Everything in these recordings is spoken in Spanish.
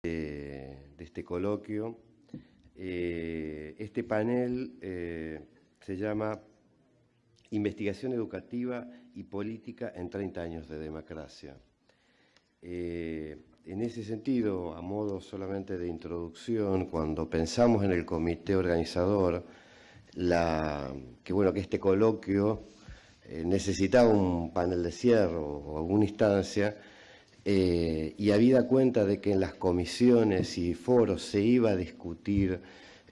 de este coloquio. Este panel se llama Investigación Educativa y Política en 30 años de democracia. En ese sentido, a modo solamente de introducción, cuando pensamos en el comité organizador, que este coloquio necesitaba un panel de cierre o alguna instancia, y habida cuenta de que en las comisiones y foros se iba a discutir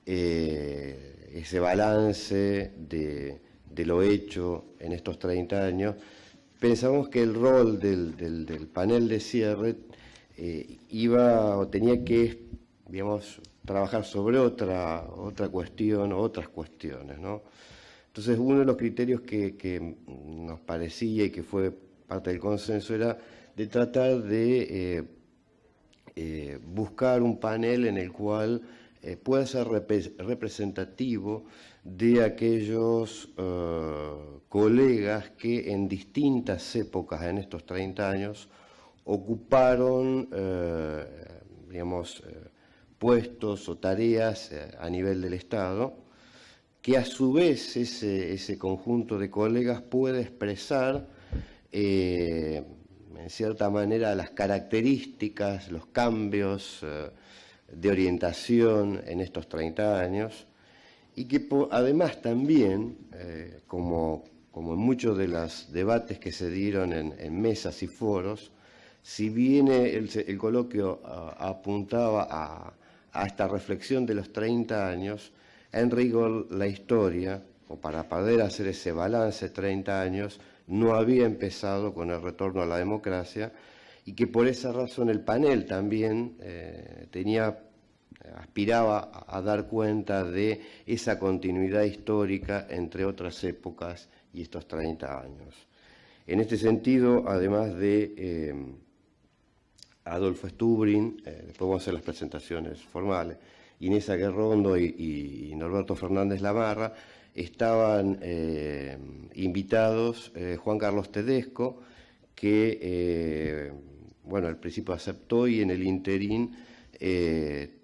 ese balance de lo hecho en estos 30 años, pensamos que el rol del panel de cierre tenía que, digamos, trabajar sobre otra cuestión o otras cuestiones, ¿no? Entonces, uno de los criterios que nos parecía y que fue parte del consenso era de tratar de buscar un panel en el cual pueda ser representativo de aquellos colegas que en distintas épocas en estos 30 años ocuparon, puestos o tareas a nivel del Estado, que a su vez ese conjunto de colegas puede expresar en cierta manera las características, los cambios de orientación en estos 30 años, y que además también, como en muchos de los debates que se dieron en mesas y foros, si bien el coloquio apuntaba a esta reflexión de los 30 años, en rigor la historia, o para poder hacer ese balance 30 años, no había empezado con el retorno a la democracia, y que por esa razón el panel también aspiraba a dar cuenta de esa continuidad histórica entre otras épocas y estos 30 años. En este sentido, además de Adolfo Stubrin, después vamos a hacer las presentaciones formales, Inés Aguerrondo y Norberto Fernández Lamarra, estaban invitados Juan Carlos Tedesco, que al principio aceptó y en el interín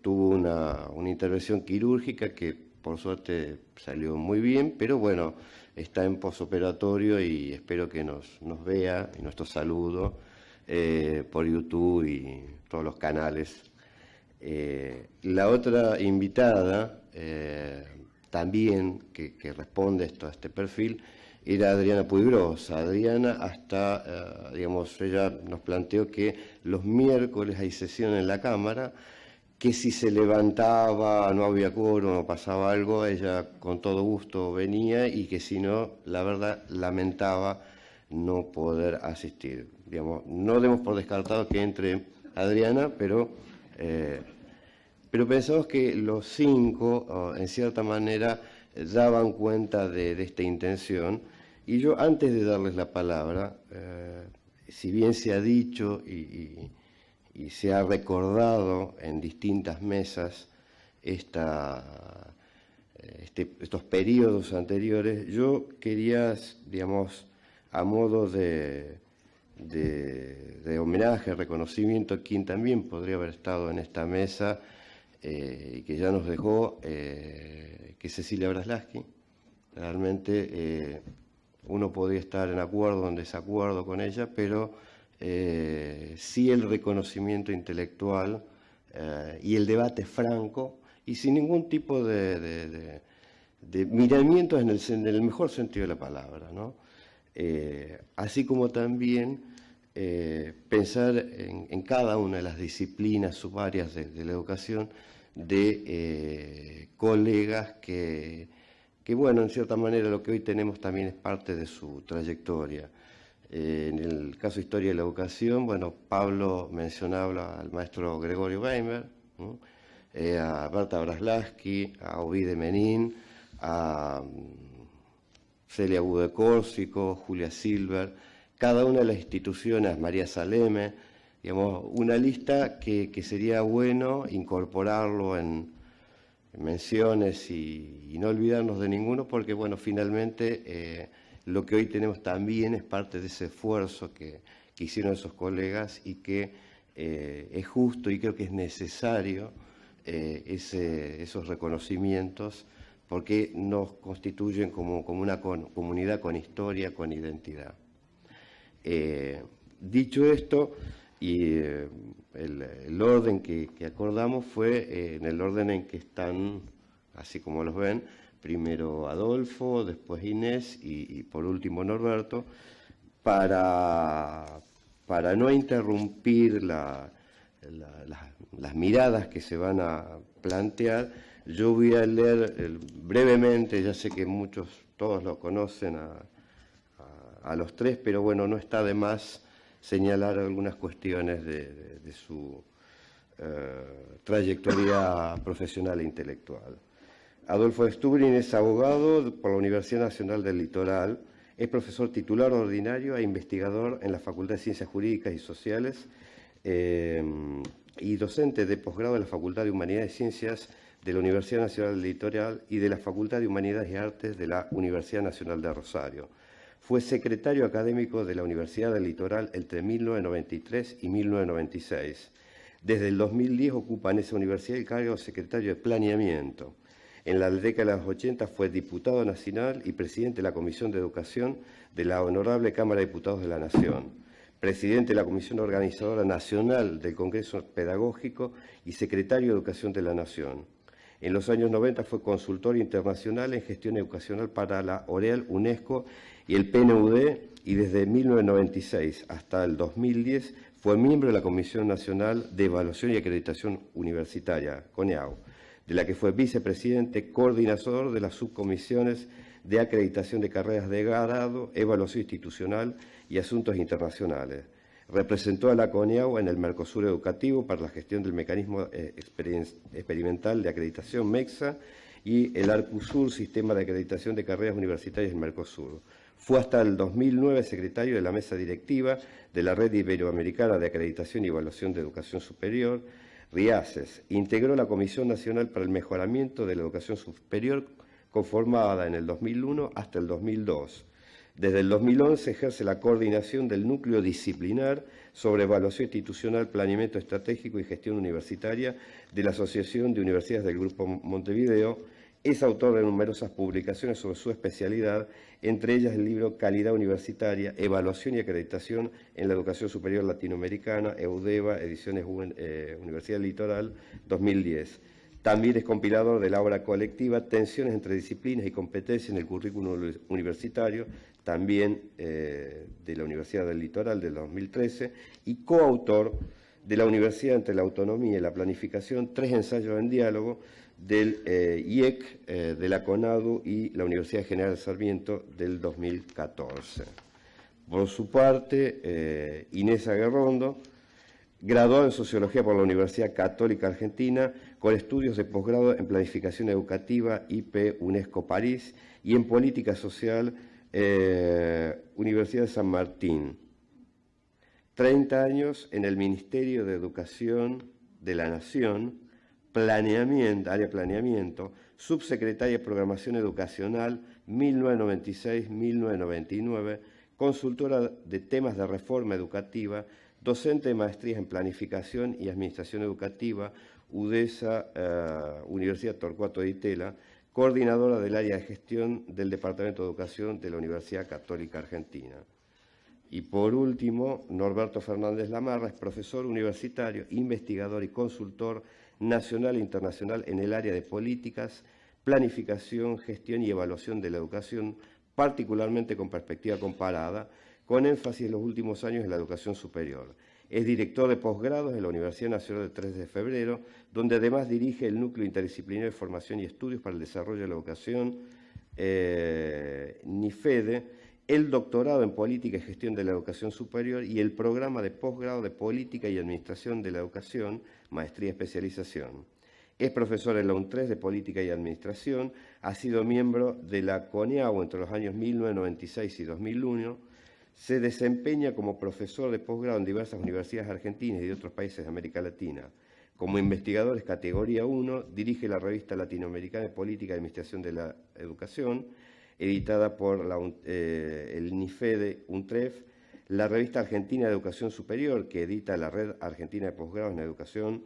tuvo una intervención quirúrgica que por suerte salió muy bien, pero bueno, está en posoperatorio y espero que nos vea, y nuestro saludo por YouTube y todos los canales. La otra invitada, también que responde a este perfil, era Adriana Puiggrosa. Adriana ella nos planteó que los miércoles hay sesión en la Cámara, que si se levantaba, no había quórum o pasaba algo, ella con todo gusto venía, y que si no, la verdad, lamentaba no poder asistir. No demos por descartado que entre Adriana, pero pensamos que los 5, en cierta manera, daban cuenta de esta intención. Y yo, antes de darles la palabra, si bien se ha dicho y se ha recordado en distintas mesas estos periodos anteriores, yo quería, a modo de homenaje, reconocimiento, quien también podría haber estado en esta mesa y que ya nos dejó, que es Cecilia Braslavsky. Realmente uno podría estar en acuerdo o en desacuerdo con ella, pero sí el reconocimiento intelectual y el debate franco y sin ningún tipo de miramientos en el mejor sentido de la palabra, ¿no? Así como también pensar en cada una de las disciplinas subáreas de la educación de colegas que, en cierta manera lo que hoy tenemos también es parte de su trayectoria. En el caso de Historia de la Educación, Pablo mencionaba al maestro Gregorio Weimer, ¿no? A Berta Braslavsky, a Ovide Menin, a Celia Bude-Córsico, Julia Silver, cada una de las instituciones, María Saleme, una lista que sería bueno incorporarlo en menciones y no olvidarnos de ninguno, porque finalmente lo que hoy tenemos también es parte de ese esfuerzo que hicieron esos colegas y que es justo y creo que es necesario esos reconocimientos, porque nos constituyen como una comunidad con historia, con identidad. Dicho esto, y el orden que acordamos fue en el orden en que están, así como los ven, primero Adolfo, después Inés y por último Norberto, para no interrumpir las miradas que se van a plantear. Yo voy a leer brevemente, ya sé que todos lo conocen a los tres, pero bueno, no está de más señalar algunas cuestiones de su trayectoria profesional e intelectual. Adolfo Stubrin es abogado por la Universidad Nacional del Litoral, es profesor titular ordinario e investigador en la Facultad de Ciencias Jurídicas y Sociales y docente de posgrado en la Facultad de Humanidades y Ciencias de la Universidad Nacional del Litoral y de la Facultad de Humanidades y Artes de la Universidad Nacional de Rosario. Fue secretario académico de la Universidad del Litoral entre 1993 y 1996. Desde el 2010 ocupa en esa universidad el cargo de secretario de Planeamiento. En la década de los 80 fue diputado nacional y presidente de la Comisión de Educación de la Honorable Cámara de Diputados de la Nación, presidente de la Comisión Organizadora Nacional del Congreso Pedagógico y secretario de Educación de la Nación. En los años 90 fue consultor internacional en gestión educacional para la OREAL, UNESCO y el PNUD, y desde 1996 hasta el 2010 fue miembro de la Comisión Nacional de Evaluación y Acreditación Universitaria, CONEAU, de la que fue vicepresidente, coordinador de las subcomisiones de acreditación de carreras de grado, evaluación institucional y asuntos internacionales. Representó a la CONEAU en el Mercosur Educativo para la gestión del mecanismo experimental de acreditación MEXA y el ARCUSUR, Sistema de Acreditación de Carreras Universitarias del Mercosur. Fue hasta el 2009 secretario de la mesa directiva de la Red Iberoamericana de Acreditación y Evaluación de Educación Superior, RIACES. Integró la Comisión Nacional para el Mejoramiento de la Educación Superior, conformada en el 2001 hasta el 2002. Desde el 2011 ejerce la coordinación del Núcleo Disciplinar sobre Evaluación Institucional, Planeamiento Estratégico y Gestión Universitaria de la Asociación de Universidades del Grupo Montevideo. Es autor de numerosas publicaciones sobre su especialidad, entre ellas el libro Calidad Universitaria, Evaluación y Acreditación en la Educación Superior Latinoamericana, EUDEVA, Ediciones Universidad del Litoral, 2010. También es compilador de la obra colectiva Tensiones entre disciplinas y competencias en el currículum universitario, también de la Universidad del Litoral, del 2013, y coautor de la Universidad entre la Autonomía y la Planificación, 3 ensayos en diálogo, del IEC, de la CONADU y la Universidad General Sarmiento del 2014. Por su parte, Inés Aguerrondo, graduada en Sociología por la Universidad Católica Argentina, con estudios de posgrado en Planificación Educativa, IP UNESCO París, y en Política Social, Universidad de San Martín. 30 años en el Ministerio de Educación de la Nación, área planeamiento, subsecretaria de Programación Educacional, 1996-1999, consultora de temas de reforma educativa, docente de maestrías en Planificación y Administración Educativa, UDESA, Universidad Torcuato Di Tella, coordinadora del área de gestión del Departamento de Educación de la Universidad Católica Argentina. Y por último, Norberto Fernández Lamarra es profesor universitario, investigador y consultor nacional e internacional en el área de políticas, planificación, gestión y evaluación de la educación, particularmente con perspectiva comparada, con énfasis en los últimos años en la educación superior. Es director de posgrados en la Universidad Nacional del 3 de Febrero, donde además dirige el Núcleo Interdisciplinario de Formación y Estudios para el Desarrollo de la Educación, NIFEDE, el doctorado en Política y Gestión de la Educación Superior y el programa de posgrado de Política y Administración de la Educación, Maestría y Especialización. Es profesor en la UNTRES de Política y Administración, ha sido miembro de la CONEAU entre los años 1996 y 2001, se desempeña como profesor de posgrado en diversas universidades argentinas y de otros países de América Latina. Como investigador es categoría 1, dirige la revista latinoamericana de Política y Administración de la Educación, editada por el NIFEDE UNTREF, la Revista Argentina de Educación Superior, que edita la Red Argentina de Posgrados en Educación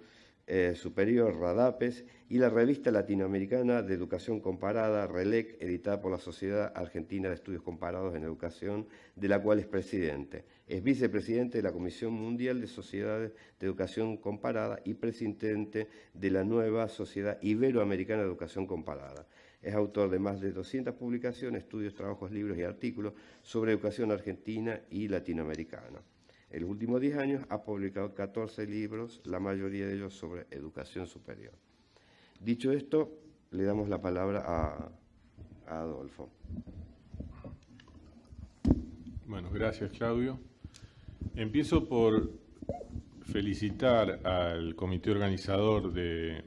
Superior, RADAPES, y la Revista Latinoamericana de Educación Comparada, RELEC, editada por la Sociedad Argentina de Estudios Comparados en Educación, de la cual es presidente. Es vicepresidente de la Comisión Mundial de Sociedades de Educación Comparada y presidente de la nueva Sociedad Iberoamericana de Educación Comparada. Es autor de más de 200 publicaciones, estudios, trabajos, libros y artículos sobre educación argentina y latinoamericana. En los últimos 10 años ha publicado 14 libros, la mayoría de ellos sobre educación superior. Dicho esto, le damos la palabra a Adolfo. Bueno, gracias, Claudio. Empiezo por felicitar al comité organizador del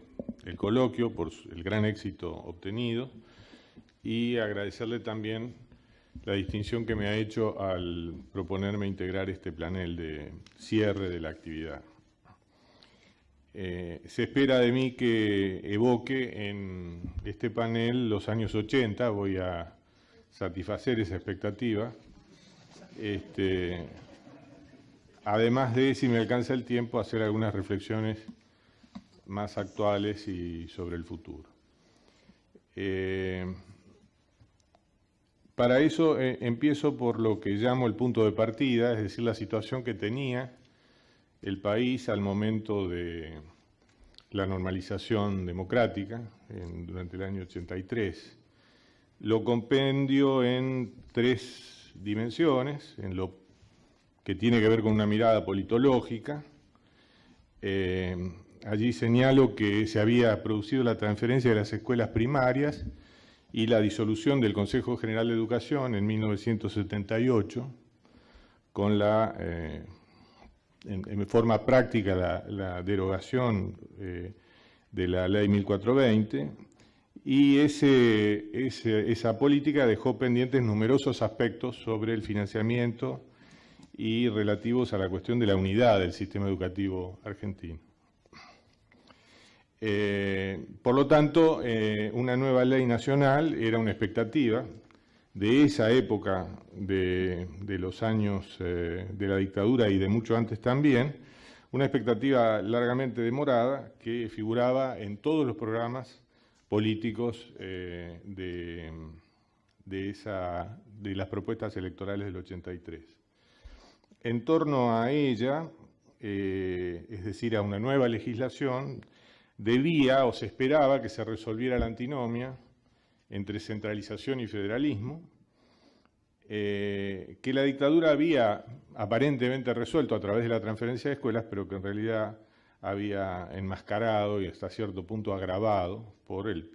coloquio por el gran éxito obtenido y agradecerle también la distinción que me ha hecho al proponerme integrar este panel de cierre de la actividad. Se espera de mí que evoque en este panel los años 80, voy a satisfacer esa expectativa. Además de, si me alcanza el tiempo, hacer algunas reflexiones más actuales y sobre el futuro. Para eso empiezo por lo que llamo el punto de partida, es decir, la situación que tenía el país al momento de la normalización democrática durante el año 83. Lo compendio en 3 dimensiones, en lo que tiene que ver con una mirada politológica. Allí señalo que se había producido la transferencia de las escuelas primarias y la disolución del Consejo General de Educación en 1978, con en forma práctica la derogación de la Ley 1420, y esa política dejó pendientes numerosos aspectos sobre el financiamiento y relativos a la cuestión de la unidad del sistema educativo argentino. Por lo tanto, una nueva ley nacional era una expectativa de esa época de los años de la dictadura y de mucho antes también, una expectativa largamente demorada que figuraba en todos los programas políticos de las propuestas electorales del 83. En torno a ella, es decir, a una nueva legislación, debía o se esperaba que se resolviera la antinomia entre centralización y federalismo, que la dictadura había aparentemente resuelto a través de la transferencia de escuelas, pero que en realidad había enmascarado y hasta cierto punto agravado por el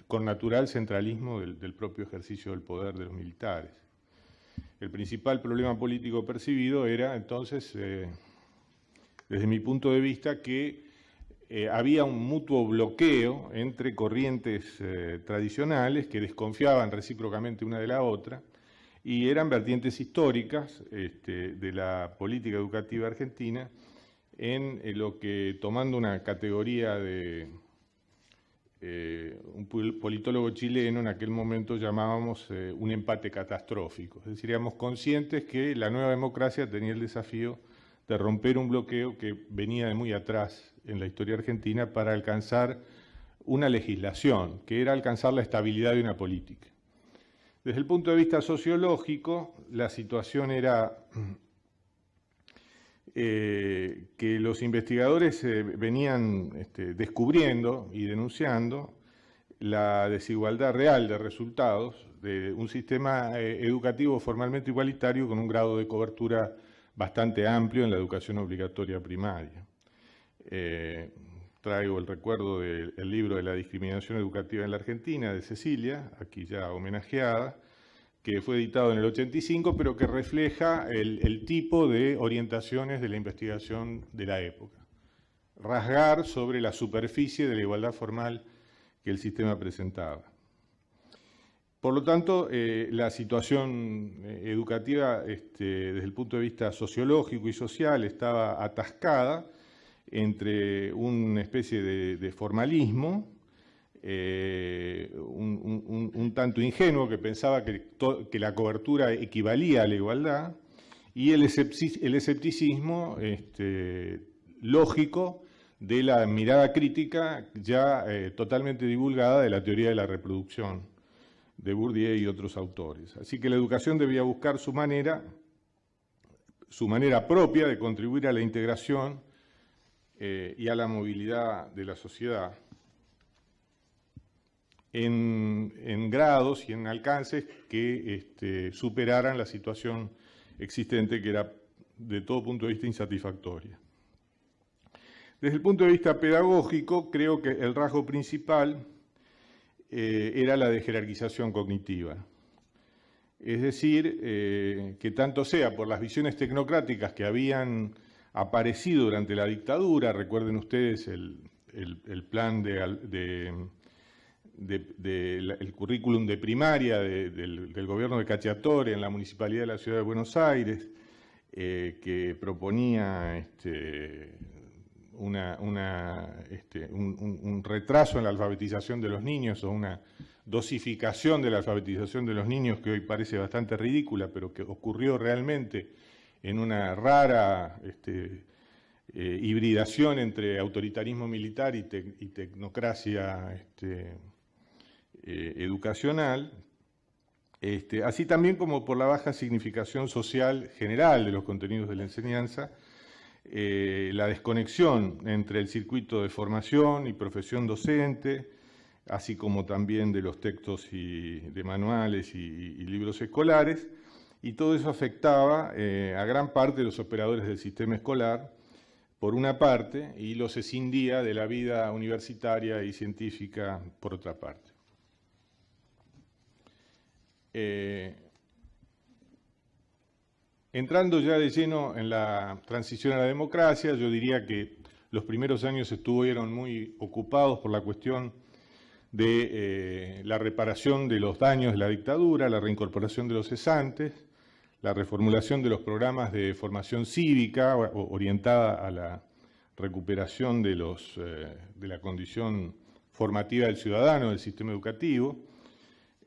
connatural centralismo del propio ejercicio del poder de los militares. El principal problema político percibido era entonces, desde mi punto de vista, que había un mutuo bloqueo entre corrientes tradicionales que desconfiaban recíprocamente una de la otra, y eran vertientes históricas de la política educativa argentina en lo que, tomando una categoría de un politólogo chileno, en aquel momento llamábamos un empate catastrófico. Es decir, éramos conscientes que la nueva democracia tenía el desafío de romper un bloqueo que venía de muy atrás en la historia argentina para alcanzar una legislación, que era alcanzar la estabilidad de una política. Desde el punto de vista sociológico, la situación era que los investigadores venían descubriendo y denunciando la desigualdad real de resultados de un sistema educativo formalmente igualitario con un grado de cobertura bastante amplio en la educación obligatoria primaria. Traigo el recuerdo del libro de la discriminación educativa en la Argentina, de Cecilia, aquí ya homenajeada, que fue editado en el 85, pero que refleja el tipo de orientaciones de la investigación de la época. Rasgar sobre la superficie de la igualdad formal que el sistema presentaba. Por lo tanto, la situación educativa desde el punto de vista sociológico y social estaba atascada entre una especie de formalismo, un tanto ingenuo que pensaba que la cobertura equivalía a la igualdad, y el escepticismo lógico de la mirada crítica ya totalmente divulgada de la teoría de la reproducción de Bourdieu y otros autores. Así que la educación debía buscar su manera propia de contribuir a la integración y a la movilidad de la sociedad en grados y en alcances que superaran la situación existente, que era de todo punto de vista insatisfactoria. Desde el punto de vista pedagógico, creo que el rasgo principal era la de jerarquización cognitiva. Es decir, que tanto sea por las visiones tecnocráticas que habían aparecido durante la dictadura, recuerden ustedes el plan el currículum de primaria del gobierno de Cacciatore en la Municipalidad de la Ciudad de Buenos Aires, que proponía un retraso en la alfabetización de los niños o una dosificación de la alfabetización de los niños que hoy parece bastante ridícula, pero que ocurrió realmente en una rara hibridación entre autoritarismo militar y tecnocracia educacional, así también como por la baja significación social general de los contenidos de la enseñanza, la desconexión entre el circuito de formación y profesión docente, así como también de los textos de manuales y libros escolares, y todo eso afectaba a gran parte de los operadores del sistema escolar, por una parte, y los escindía de la vida universitaria y científica, por otra parte. Entrando ya de lleno en la transición a la democracia, yo diría que los primeros años estuvieron muy ocupados por la cuestión de la reparación de los daños de la dictadura, la reincorporación de los cesantes, la reformulación de los programas de formación cívica orientada a la recuperación de la condición formativa del ciudadano, del sistema educativo,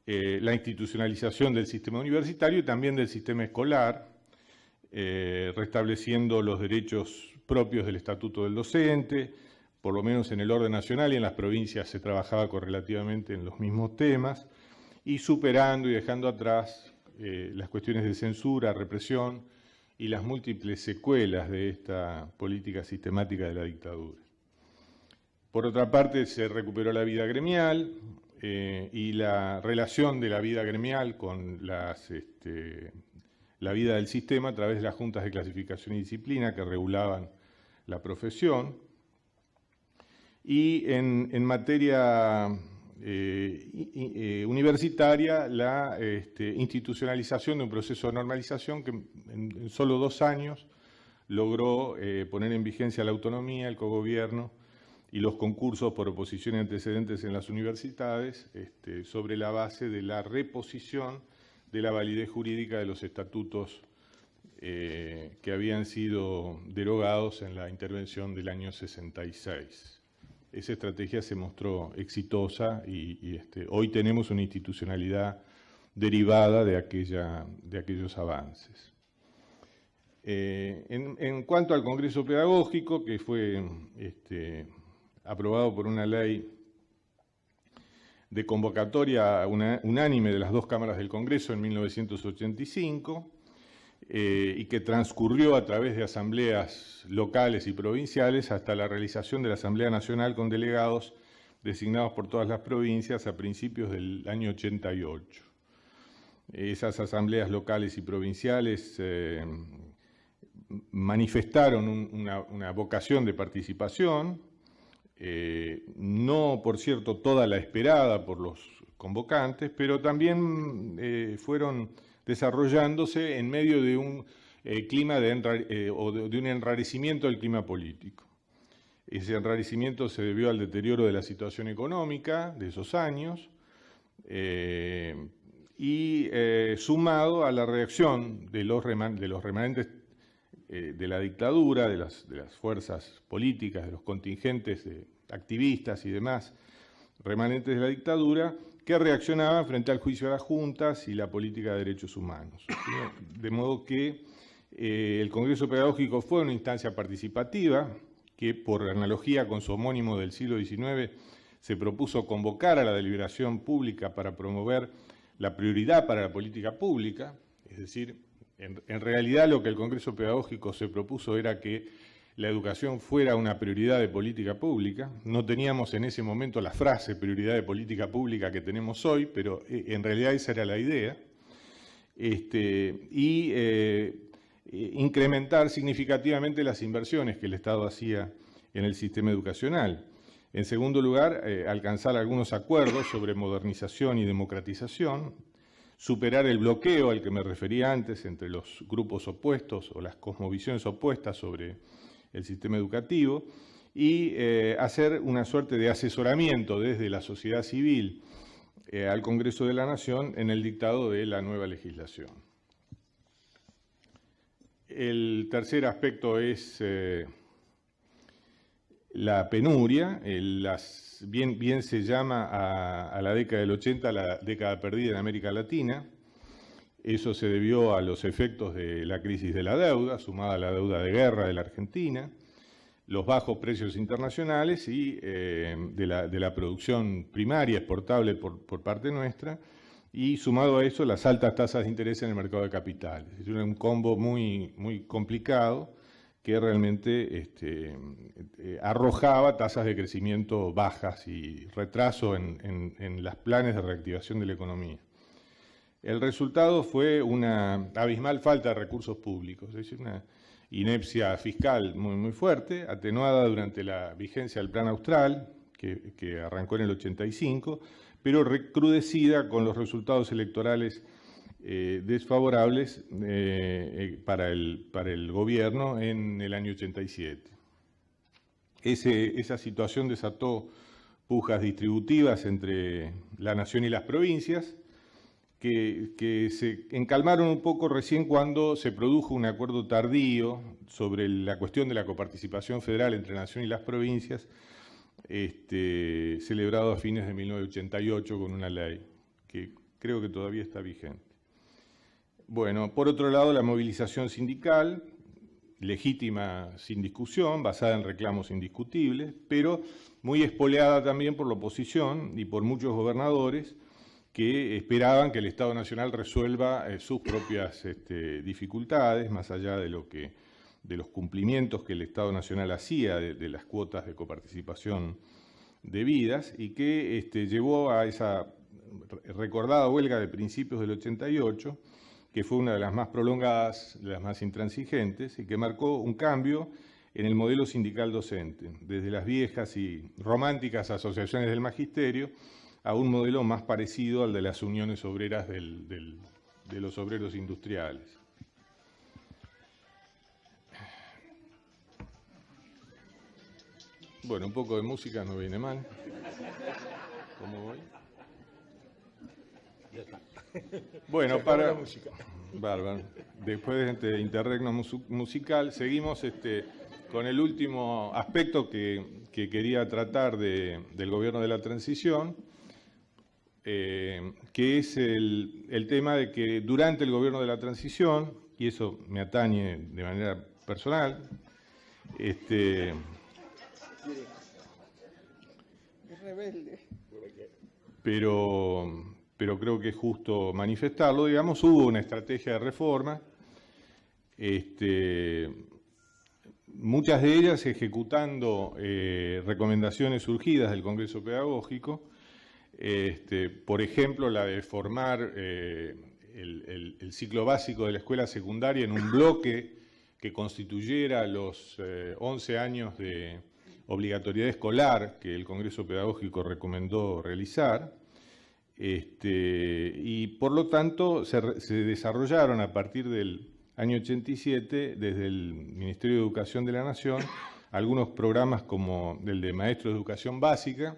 la institucionalización del sistema universitario y también del sistema escolar, restableciendo los derechos propios del Estatuto del Docente, por lo menos en el orden nacional y en las provincias se trabajaba correlativamente en los mismos temas, y superando y dejando atrás las cuestiones de censura, represión y las múltiples secuelas de esta política sistemática de la dictadura. Por otra parte, se recuperó la vida gremial y la relación de la vida gremial con la vida del sistema a través de las juntas de clasificación y disciplina que regulaban la profesión. Y en materia universitaria, la institucionalización de un proceso de normalización que en solo 2 años logró poner en vigencia la autonomía, el cogobierno y los concursos por oposición y antecedentes en las universidades, sobre la base de la reposición de la validez jurídica de los estatutos que habían sido derogados en la intervención del año 66. Esa estrategia se mostró exitosa y hoy tenemos una institucionalidad derivada de aquellos avances. En cuanto al Congreso Pedagógico, que fue aprobado por una ley de convocatoria unánime de las 2 cámaras del Congreso en 1985, y que transcurrió a través de asambleas locales y provinciales hasta la realización de la Asamblea Nacional con delegados designados por todas las provincias a principios del año 88. Esas asambleas locales y provinciales manifestaron una vocación de participación, no, por cierto, toda la esperada por los convocantes, pero también fueron desarrollándose en medio de un clima de un enrarecimiento del clima político. Ese enrarecimiento se debió al deterioro de la situación económica de esos años y sumado a la reacción de los remanentes de la dictadura, de las fuerzas políticas, de los contingentes de activistas y demás remanentes de la dictadura, que reaccionaban frente al juicio a las juntas y la política de derechos humanos. De modo que El Congreso Pedagógico fue una instancia participativa que, por analogía con su homónimo del siglo XIX, se propuso convocar a la deliberación pública para promover la prioridad para la política pública. Es decir, en realidad lo que el Congreso Pedagógico se propuso era que la educación fuera una prioridad de política pública. No teníamos en ese momento la frase prioridad de política pública que tenemos hoy, pero en realidad esa era la idea. Incrementar significativamente las inversiones que el Estado hacía en el sistema educacional. En segundo lugar, alcanzar algunos acuerdos sobre modernización y democratización, superar el bloqueo al que me refería antes entre los grupos opuestos o las cosmovisiones opuestas sobre el sistema educativo y hacer una suerte de asesoramiento desde la sociedad civil al Congreso de la Nación en el dictado de la nueva legislación. El tercer aspecto es la penuria. Bien se llama a la década del 80 la década perdida en América Latina. Eso se debió a los efectos de la crisis de la deuda, sumada a la deuda de guerra de la Argentina, los bajos precios internacionales y de la producción primaria exportable por parte nuestra, y sumado a eso las altas tasas de interés en el mercado de capitales. Es un combo muy, muy complicado que realmente arrojaba tasas de crecimiento bajas y retraso en los planes de reactivación de la economía. El resultado fue una abismal falta de recursos públicos, es decir, una inepcia fiscal muy, muy fuerte, atenuada durante la vigencia del Plan Austral, que arrancó en el 85, pero recrudecida con los resultados electorales desfavorables para el gobierno en el año 87. Esa situación desató pujas distributivas entre la nación y las provincias, que se encalmaron un poco recién cuando se produjo un acuerdo tardío sobre la cuestión de la coparticipación federal entre la nación y las provincias, celebrado a fines de 1988 con una ley que creo que todavía está vigente. Bueno, por otro lado, la movilización sindical, legítima sin discusión, basada en reclamos indiscutibles, pero muy espoleada también por la oposición y por muchos gobernadores que esperaban que el Estado Nacional resuelva sus propias dificultades, más allá de los cumplimientos que el Estado Nacional hacía de las cuotas de coparticipación debidas, y que llevó a esa recordada huelga de principios del 88, que fue una de las más prolongadas, de las más intransigentes, y que marcó un cambio en el modelo sindical docente, desde las viejas y románticas asociaciones del magisterio a un modelo más parecido al de las uniones obreras de los obreros industriales. Bueno, un poco de música no viene mal. ¿Cómo voy? Ya está. Bueno, para... Bárbaro. Después de este interregno musical, seguimos con el último aspecto que quería tratar del gobierno de la transición, que es el tema de que durante el gobierno de la transición, y eso me atañe de manera personal, Es rebelde. pero creo que es justo manifestarlo, digamos, hubo una estrategia de reforma, muchas de ellas ejecutando recomendaciones surgidas del Congreso Pedagógico, por ejemplo, la de formar el ciclo básico de la escuela secundaria en un bloque que constituyera los 11 años de obligatoriedad escolar que el Congreso Pedagógico recomendó realizar, y por lo tanto se desarrollaron a partir del año 87, desde el Ministerio de Educación de la Nación, algunos programas como el de Maestros de Educación Básica,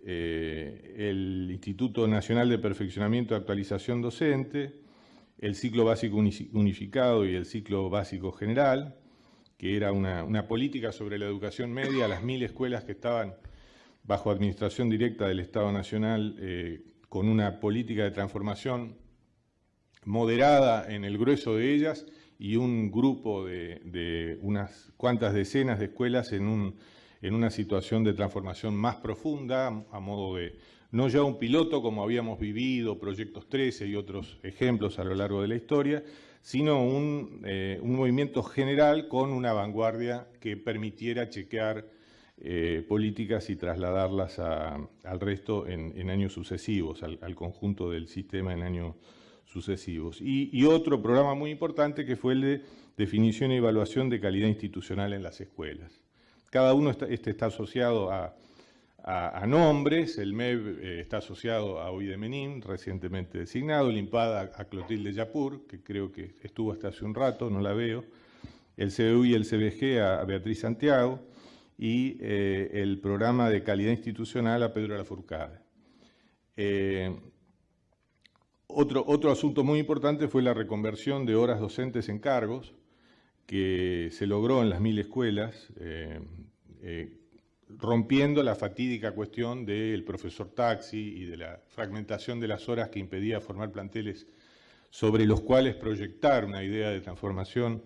el Instituto Nacional de Perfeccionamiento y Actualización Docente, el Ciclo Básico Unificado y el Ciclo Básico General, que era una política sobre la educación media a las 1000 escuelas que estaban bajo administración directa del Estado Nacional, con una política de transformación moderada en el grueso de ellas y un grupo de unas cuantas decenas de escuelas en una situación de transformación más profunda, a modo de, no ya un piloto como habíamos vivido, Proyectos 13 y otros ejemplos a lo largo de la historia, sino un movimiento general con una vanguardia que permitiera chequear políticas y trasladarlas al resto en años sucesivos, al conjunto del sistema en años sucesivos. Y otro programa muy importante que fue el de definición y evaluación de calidad institucional en las escuelas. Cada uno está asociado a nombres, el MEB está asociado a Oidemenim, recientemente designado, el INPAD a Clotilde Yapur, que creo que estuvo hasta hace un rato, no la veo, el CBU y el CBG a Beatriz Santiago, y el programa de calidad institucional a Pedro Lafourcade. Otro asunto muy importante fue la reconversión de horas docentes en cargos, que se logró en las 1000 escuelas, rompiendo la fatídica cuestión del profesor taxi y de la fragmentación de las horas que impedía formar planteles sobre los cuales proyectar una idea de transformación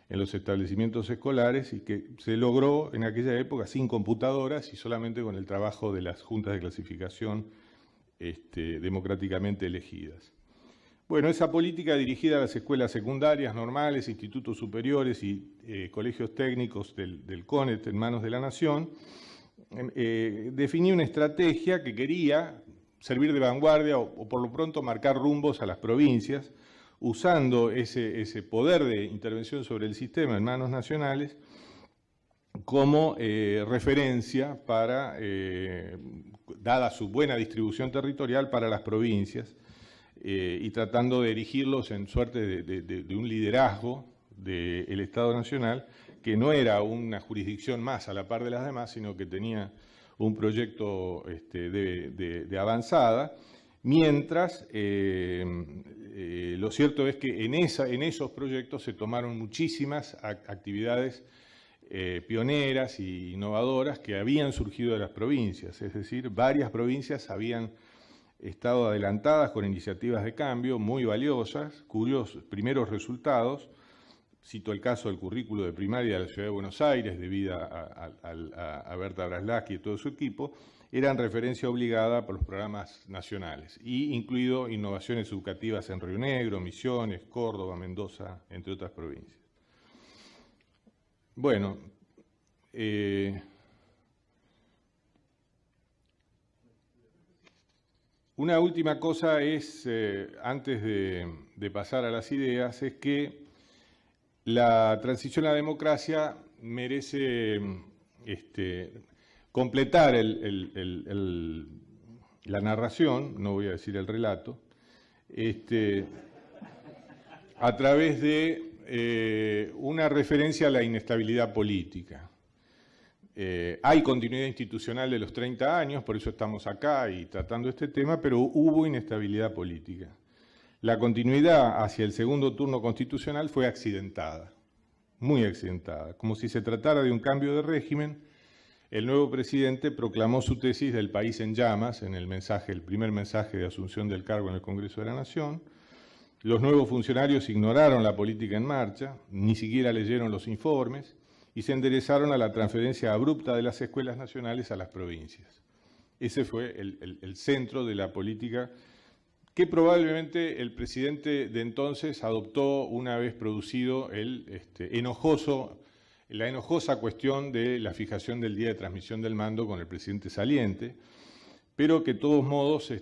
en los establecimientos escolares, y que se logró en aquella época sin computadoras y solamente con el trabajo de las juntas de clasificación democráticamente elegidas. Bueno, esa política dirigida a las escuelas secundarias, normales, institutos superiores y colegios técnicos del CONET en manos de la Nación, definía una estrategia que quería servir de vanguardia o por lo pronto marcar rumbos a las provincias, usando ese poder de intervención sobre el sistema en manos nacionales como referencia para, dada su buena distribución territorial, para las provincias, y tratando de erigirlos en suerte de un liderazgo del Estado Nacional, que no era una jurisdicción más a la par de las demás, sino que tenía un proyecto de avanzada, mientras lo cierto es que en esos proyectos se tomaron muchísimas actividades pioneras e innovadoras que habían surgido de las provincias, es decir, varias provincias habían estado adelantadas con iniciativas de cambio muy valiosas, cuyos primeros resultados, cito el caso del currículo de primaria de la Ciudad de Buenos Aires, debido a Berta Braslaski y todo su equipo, eran referencia obligada por los programas nacionales, y incluido innovaciones educativas en Río Negro, Misiones, Córdoba, Mendoza, entre otras provincias. Bueno, una última cosa es, antes de pasar a las ideas, es que la transición a la democracia merece completar la narración, no voy a decir el relato, a través de una referencia a la inestabilidad política. Hay continuidad institucional de los 30 años, por eso estamos acá y tratando este tema, pero hubo inestabilidad política. La continuidad hacia el segundo turno constitucional fue accidentada, muy accidentada, como si se tratara de un cambio de régimen. El nuevo presidente proclamó su tesis del país en llamas en el primer mensaje de asunción del cargo en el Congreso de la Nación. Los nuevos funcionarios ignoraron la política en marcha, ni siquiera leyeron los informes, y se enderezaron a la transferencia abrupta de las escuelas nacionales a las provincias. Ese fue el centro de la política que probablemente el presidente de entonces adoptó una vez producido la enojosa cuestión de la fijación del día de transmisión del mando con el presidente saliente, pero que de todos modos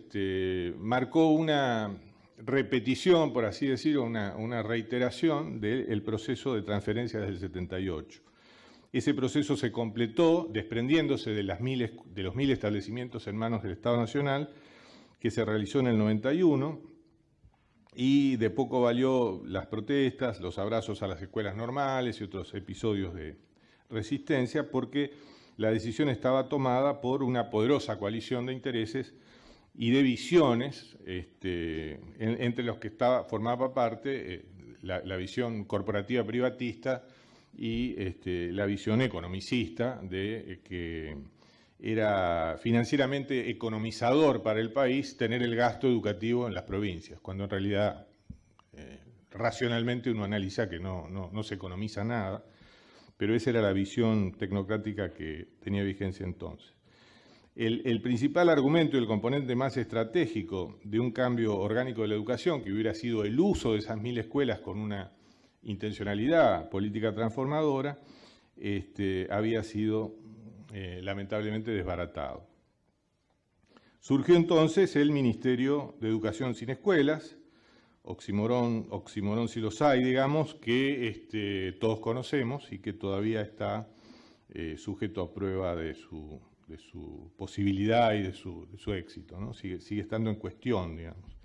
marcó una repetición, por así decirlo, una reiteración del proceso de transferencia desde el 78. Ese proceso se completó desprendiéndose de los 1000 establecimientos en manos del Estado Nacional, que se realizó en el 91, y de poco valió las protestas, los abrazos a las escuelas normales y otros episodios de resistencia, porque la decisión estaba tomada por una poderosa coalición de intereses y de visiones, entre los que formaba parte la visión corporativa privatista y la visión economicista de que era financieramente economizador para el país tener el gasto educativo en las provincias, cuando en realidad racionalmente uno analiza que no se economiza nada, pero esa era la visión tecnocrática que tenía vigencia entonces. El principal argumento y el componente más estratégico de un cambio orgánico de la educación, que hubiera sido el uso de esas 1000 escuelas con una intencionalidad política transformadora, había sido lamentablemente desbaratado. Surgió entonces el Ministerio de Educación sin Escuelas, oxímoron si los hay, digamos, que todos conocemos y que todavía está sujeto a prueba de su posibilidad y de su éxito, ¿no? Sigue estando en cuestión, digamos.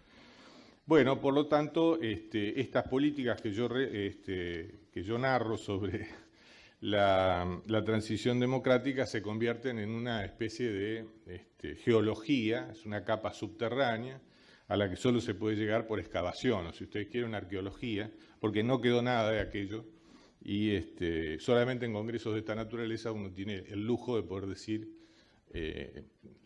Bueno, por lo tanto, estas políticas que yo narro sobre la transición democrática se convierten en una especie de geología, es una capa subterránea a la que solo se puede llegar por excavación, o si ustedes quieren una arqueología, porque no quedó nada de aquello, y solamente en congresos de esta naturaleza uno tiene el lujo de poder decir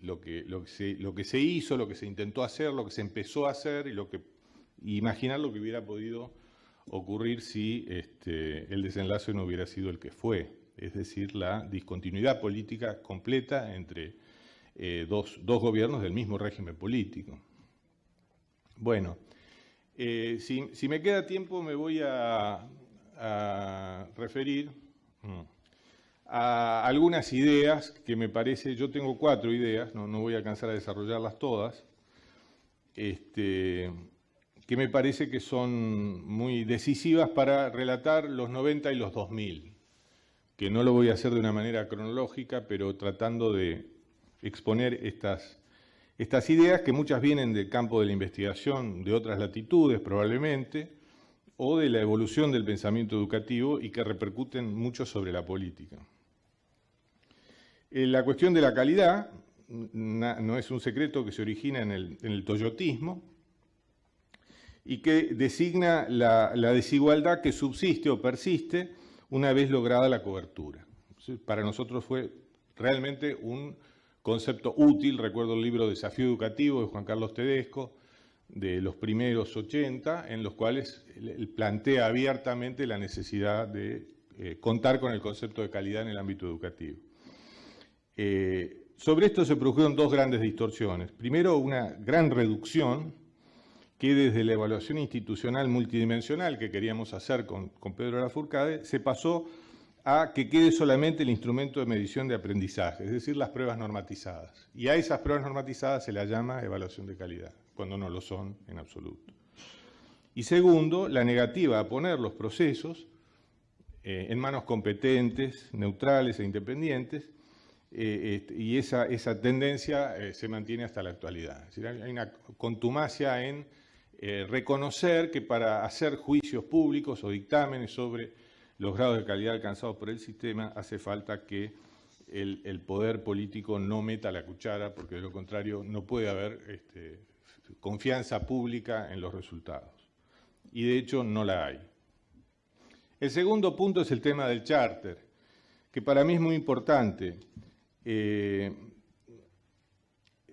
lo que se hizo, lo que se intentó hacer, lo que se empezó a hacer y imaginar lo que hubiera podido ocurrir si el desenlace no hubiera sido el que fue, es decir, la discontinuidad política completa entre dos gobiernos del mismo régimen político. Bueno, si me queda tiempo me voy a referir a algunas ideas que me parece, yo tengo 4 ideas, no voy a alcanzar a desarrollarlas todas, que me parece que son muy decisivas para relatar los 90 y los 2000, que no lo voy a hacer de una manera cronológica, pero tratando de exponer estas ideas que muchas vienen del campo de la investigación de otras latitudes probablemente, o de la evolución del pensamiento educativo y que repercuten mucho sobre la política. La cuestión de la calidad no es un secreto que se origina en el toyotismo y que designa la desigualdad que subsiste o persiste una vez lograda la cobertura. Para nosotros fue realmente un concepto útil. Recuerdo el libro Desafío Educativo de Juan Carlos Tedesco, de los primeros 80, en los cuales él plantea abiertamente la necesidad de contar con el concepto de calidad en el ámbito educativo. Sobre esto se produjeron 2 grandes distorsiones. Primero, una gran reducción que desde la evaluación institucional multidimensional que queríamos hacer con Pedro Lafourcade, se pasó a que quede solamente el instrumento de medición de aprendizaje, es decir, las pruebas normatizadas. Y a esas pruebas normatizadas se las llama evaluación de calidad, cuando no lo son en absoluto. Y segundo, la negativa a poner los procesos en manos competentes, neutrales e independientes, y esa tendencia se mantiene hasta la actualidad. Es decir, hay una contumacia en reconocer que para hacer juicios públicos o dictámenes sobre los grados de calidad alcanzados por el sistema hace falta que el poder político no meta la cuchara, porque de lo contrario no puede haber confianza pública en los resultados. Y de hecho no la hay. El segundo punto es el tema del charter, que para mí es muy importante. En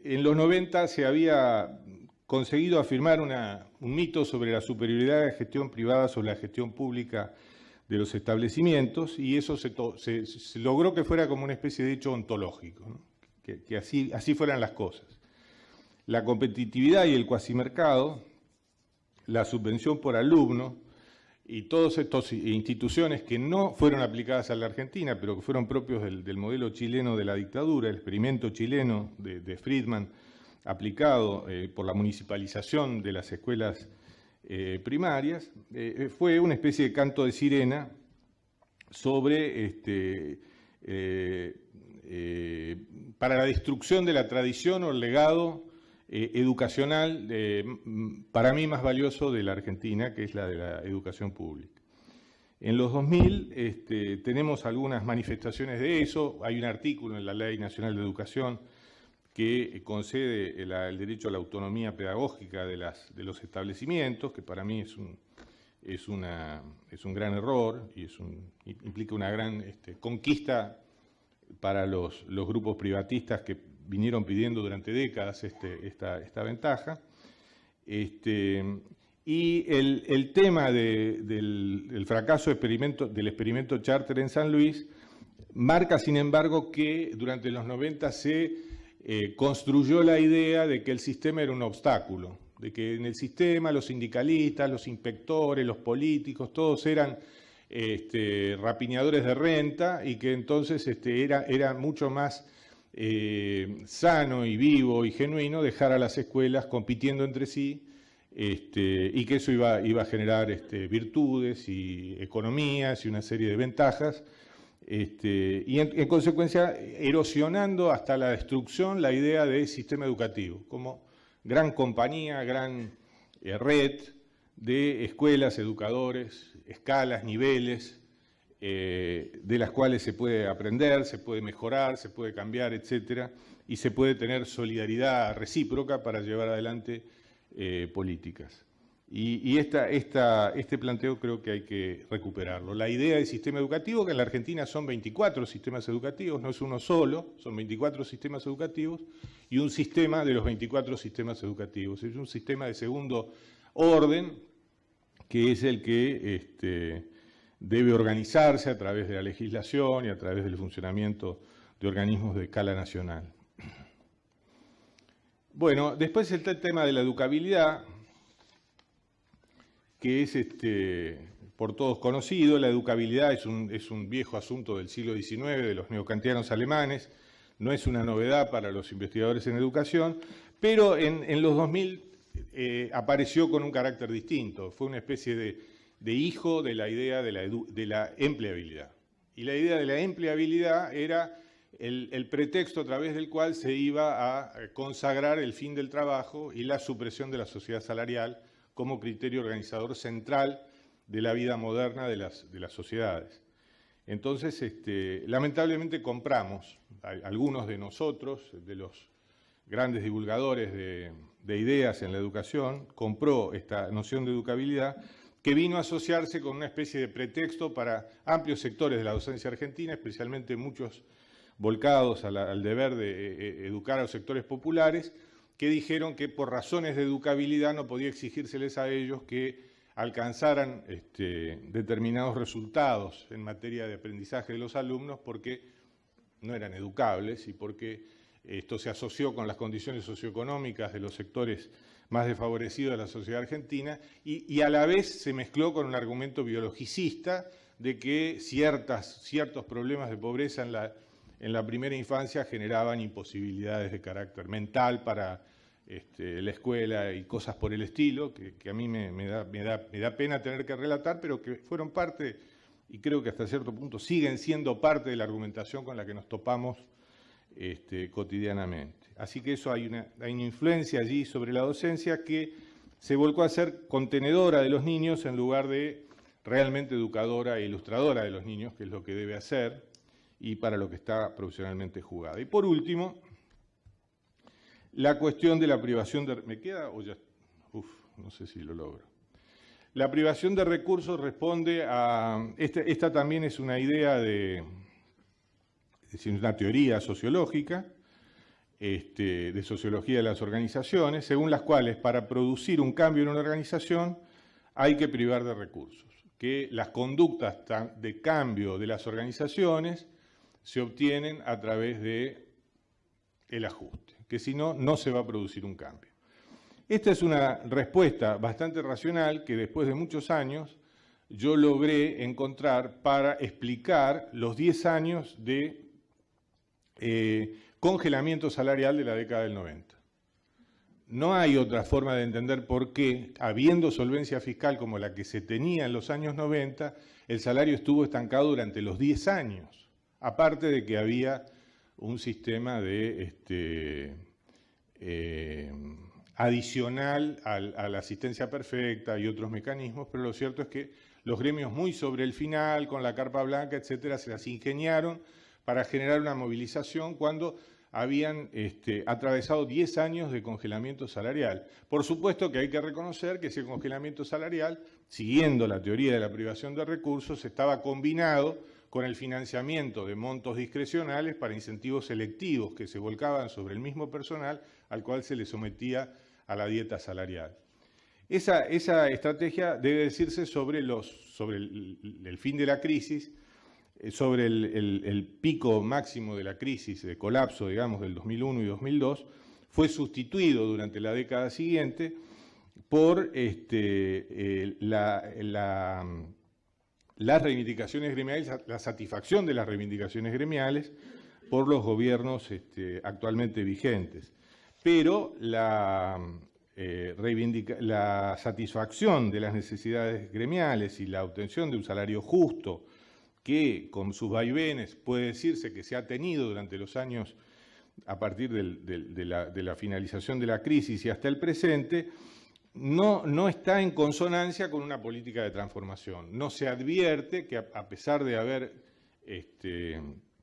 los 90 se había conseguido afirmar un mito sobre la superioridad de la gestión privada sobre la gestión pública de los establecimientos, y eso se logró que fuera como una especie de hecho ontológico, ¿no? que así fueran las cosas. La competitividad y el cuasimercado, la subvención por alumno y todas estas instituciones que no fueron aplicadas a la Argentina, pero que fueron propios del modelo chileno de la dictadura, el experimento chileno de Friedman, aplicado por la municipalización de las escuelas primarias, fue una especie de canto de sirena sobre para la destrucción de la tradición o el legado educacional, para mí más valioso de la Argentina, que es la de la educación pública. En los 2000 tenemos algunas manifestaciones de eso. Hay un artículo en la Ley Nacional de Educación que concede el derecho a la autonomía pedagógica de los establecimientos, que para mí es un gran error y implica una gran conquista para los grupos privatistas que vinieron pidiendo durante décadas esta ventaja. Y el tema del fracaso del experimento Charter en San Luis marca, sin embargo, que durante los 90 se construyó la idea de que el sistema era un obstáculo, de que en el sistema los sindicalistas, los inspectores, los políticos, todos eran rapiñadores de renta, y que entonces era mucho más sano y vivo y genuino dejar a las escuelas compitiendo entre sí, y que eso iba a generar virtudes y economías y una serie de ventajas, y en consecuencia erosionando hasta la destrucción la idea de sistema educativo como gran compañía, gran red de escuelas, educadores, escalas, niveles, de las cuales se puede aprender, se puede mejorar, se puede cambiar, etcétera, y se puede tener solidaridad recíproca para llevar adelante políticas. Y este planteo creo que hay que recuperarlo. La idea del sistema educativo, que en la Argentina son 24 sistemas educativos, no es uno solo, son 24 sistemas educativos, y un sistema de los 24 sistemas educativos. Es un sistema de segundo orden, que es el que debe organizarse a través de la legislación y a través del funcionamiento de organismos de escala nacional. Bueno, después está el tema de la educabilidad, que es por todos conocido. La educabilidad es un viejo asunto del siglo XIX, de los neokantianos alemanes, no es una novedad para los investigadores en educación, pero en los 2000 apareció con un carácter distinto, fue una especie de hijo de la idea de la empleabilidad. Y la idea de la empleabilidad era el pretexto a través del cual se iba a consagrar el fin del trabajo y la supresión de la sociedad salarial como criterio organizador central de la vida moderna de las sociedades. Entonces, lamentablemente compramos, algunos de nosotros, de los grandes divulgadores de ideas en la educación, compró esta noción de educabilidad, que vino a asociarse con una especie de pretexto para amplios sectores de la docencia argentina, especialmente muchos volcados al deber de educar a los sectores populares, que dijeron que por razones de educabilidad no podía exigírseles a ellos que alcanzaran determinados resultados en materia de aprendizaje de los alumnos porque no eran educables y porque esto se asoció con las condiciones socioeconómicas de los sectores más desfavorecidos de la sociedad argentina y a la vez se mezcló con un argumento biologicista de que ciertos problemas de pobreza en la primera infancia generaban imposibilidades de carácter mental para la escuela y cosas por el estilo, que a mí me da pena tener que relatar, pero que fueron parte, y creo que hasta cierto punto siguen siendo parte de la argumentación con la que nos topamos cotidianamente. Así que eso hay una influencia allí sobre la docencia que se volcó a ser contenedora de los niños en lugar de realmente educadora e ilustradora de los niños, que es lo que debe hacer y para lo que está profesionalmente jugada. Y por último, la cuestión de la privación de... ¿Me queda o ya? No sé si lo logro. La privación de recursos responde a... Esta también es una idea es decir, una teoría sociológica, de sociología de las organizaciones, según las cuales para producir un cambio en una organización hay que privar de recursos, que las conductas de cambio de las organizaciones se obtienen a través del ajuste, que si no, no se va a producir un cambio. Esta es una respuesta bastante racional que después de muchos años yo logré encontrar para explicar los 10 años de congelamiento salarial de la década del 90. No hay otra forma de entender por qué, habiendo solvencia fiscal como la que se tenía en los años 90, el salario estuvo estancado durante los 10 años, aparte de que había un sistema de adicional a la asistencia perfecta y otros mecanismos, pero lo cierto es que los gremios muy sobre el final, con la carpa blanca, etcétera, se las ingeniaron para generar una movilización cuando habían atravesado 10 años de congelamiento salarial. Por supuesto que hay que reconocer que ese congelamiento salarial, siguiendo la teoría de la privación de recursos, estaba combinado con el financiamiento de montos discrecionales para incentivos selectivos que se volcaban sobre el mismo personal al cual se le sometía a la dieta salarial. Esa estrategia debe decirse sobre el fin de la crisis, sobre el pico máximo de la crisis, de colapso, digamos, del 2001 y 2002, fue sustituido durante la década siguiente por las reivindicaciones gremiales, la satisfacción de las reivindicaciones gremiales por los gobiernos actualmente vigentes. Pero la satisfacción de las necesidades gremiales y la obtención de un salario justo, que con sus vaivenes puede decirse que se ha tenido durante los años a partir de la finalización de la crisis y hasta el presente, no está en consonancia con una política de transformación. No se advierte que a pesar de haber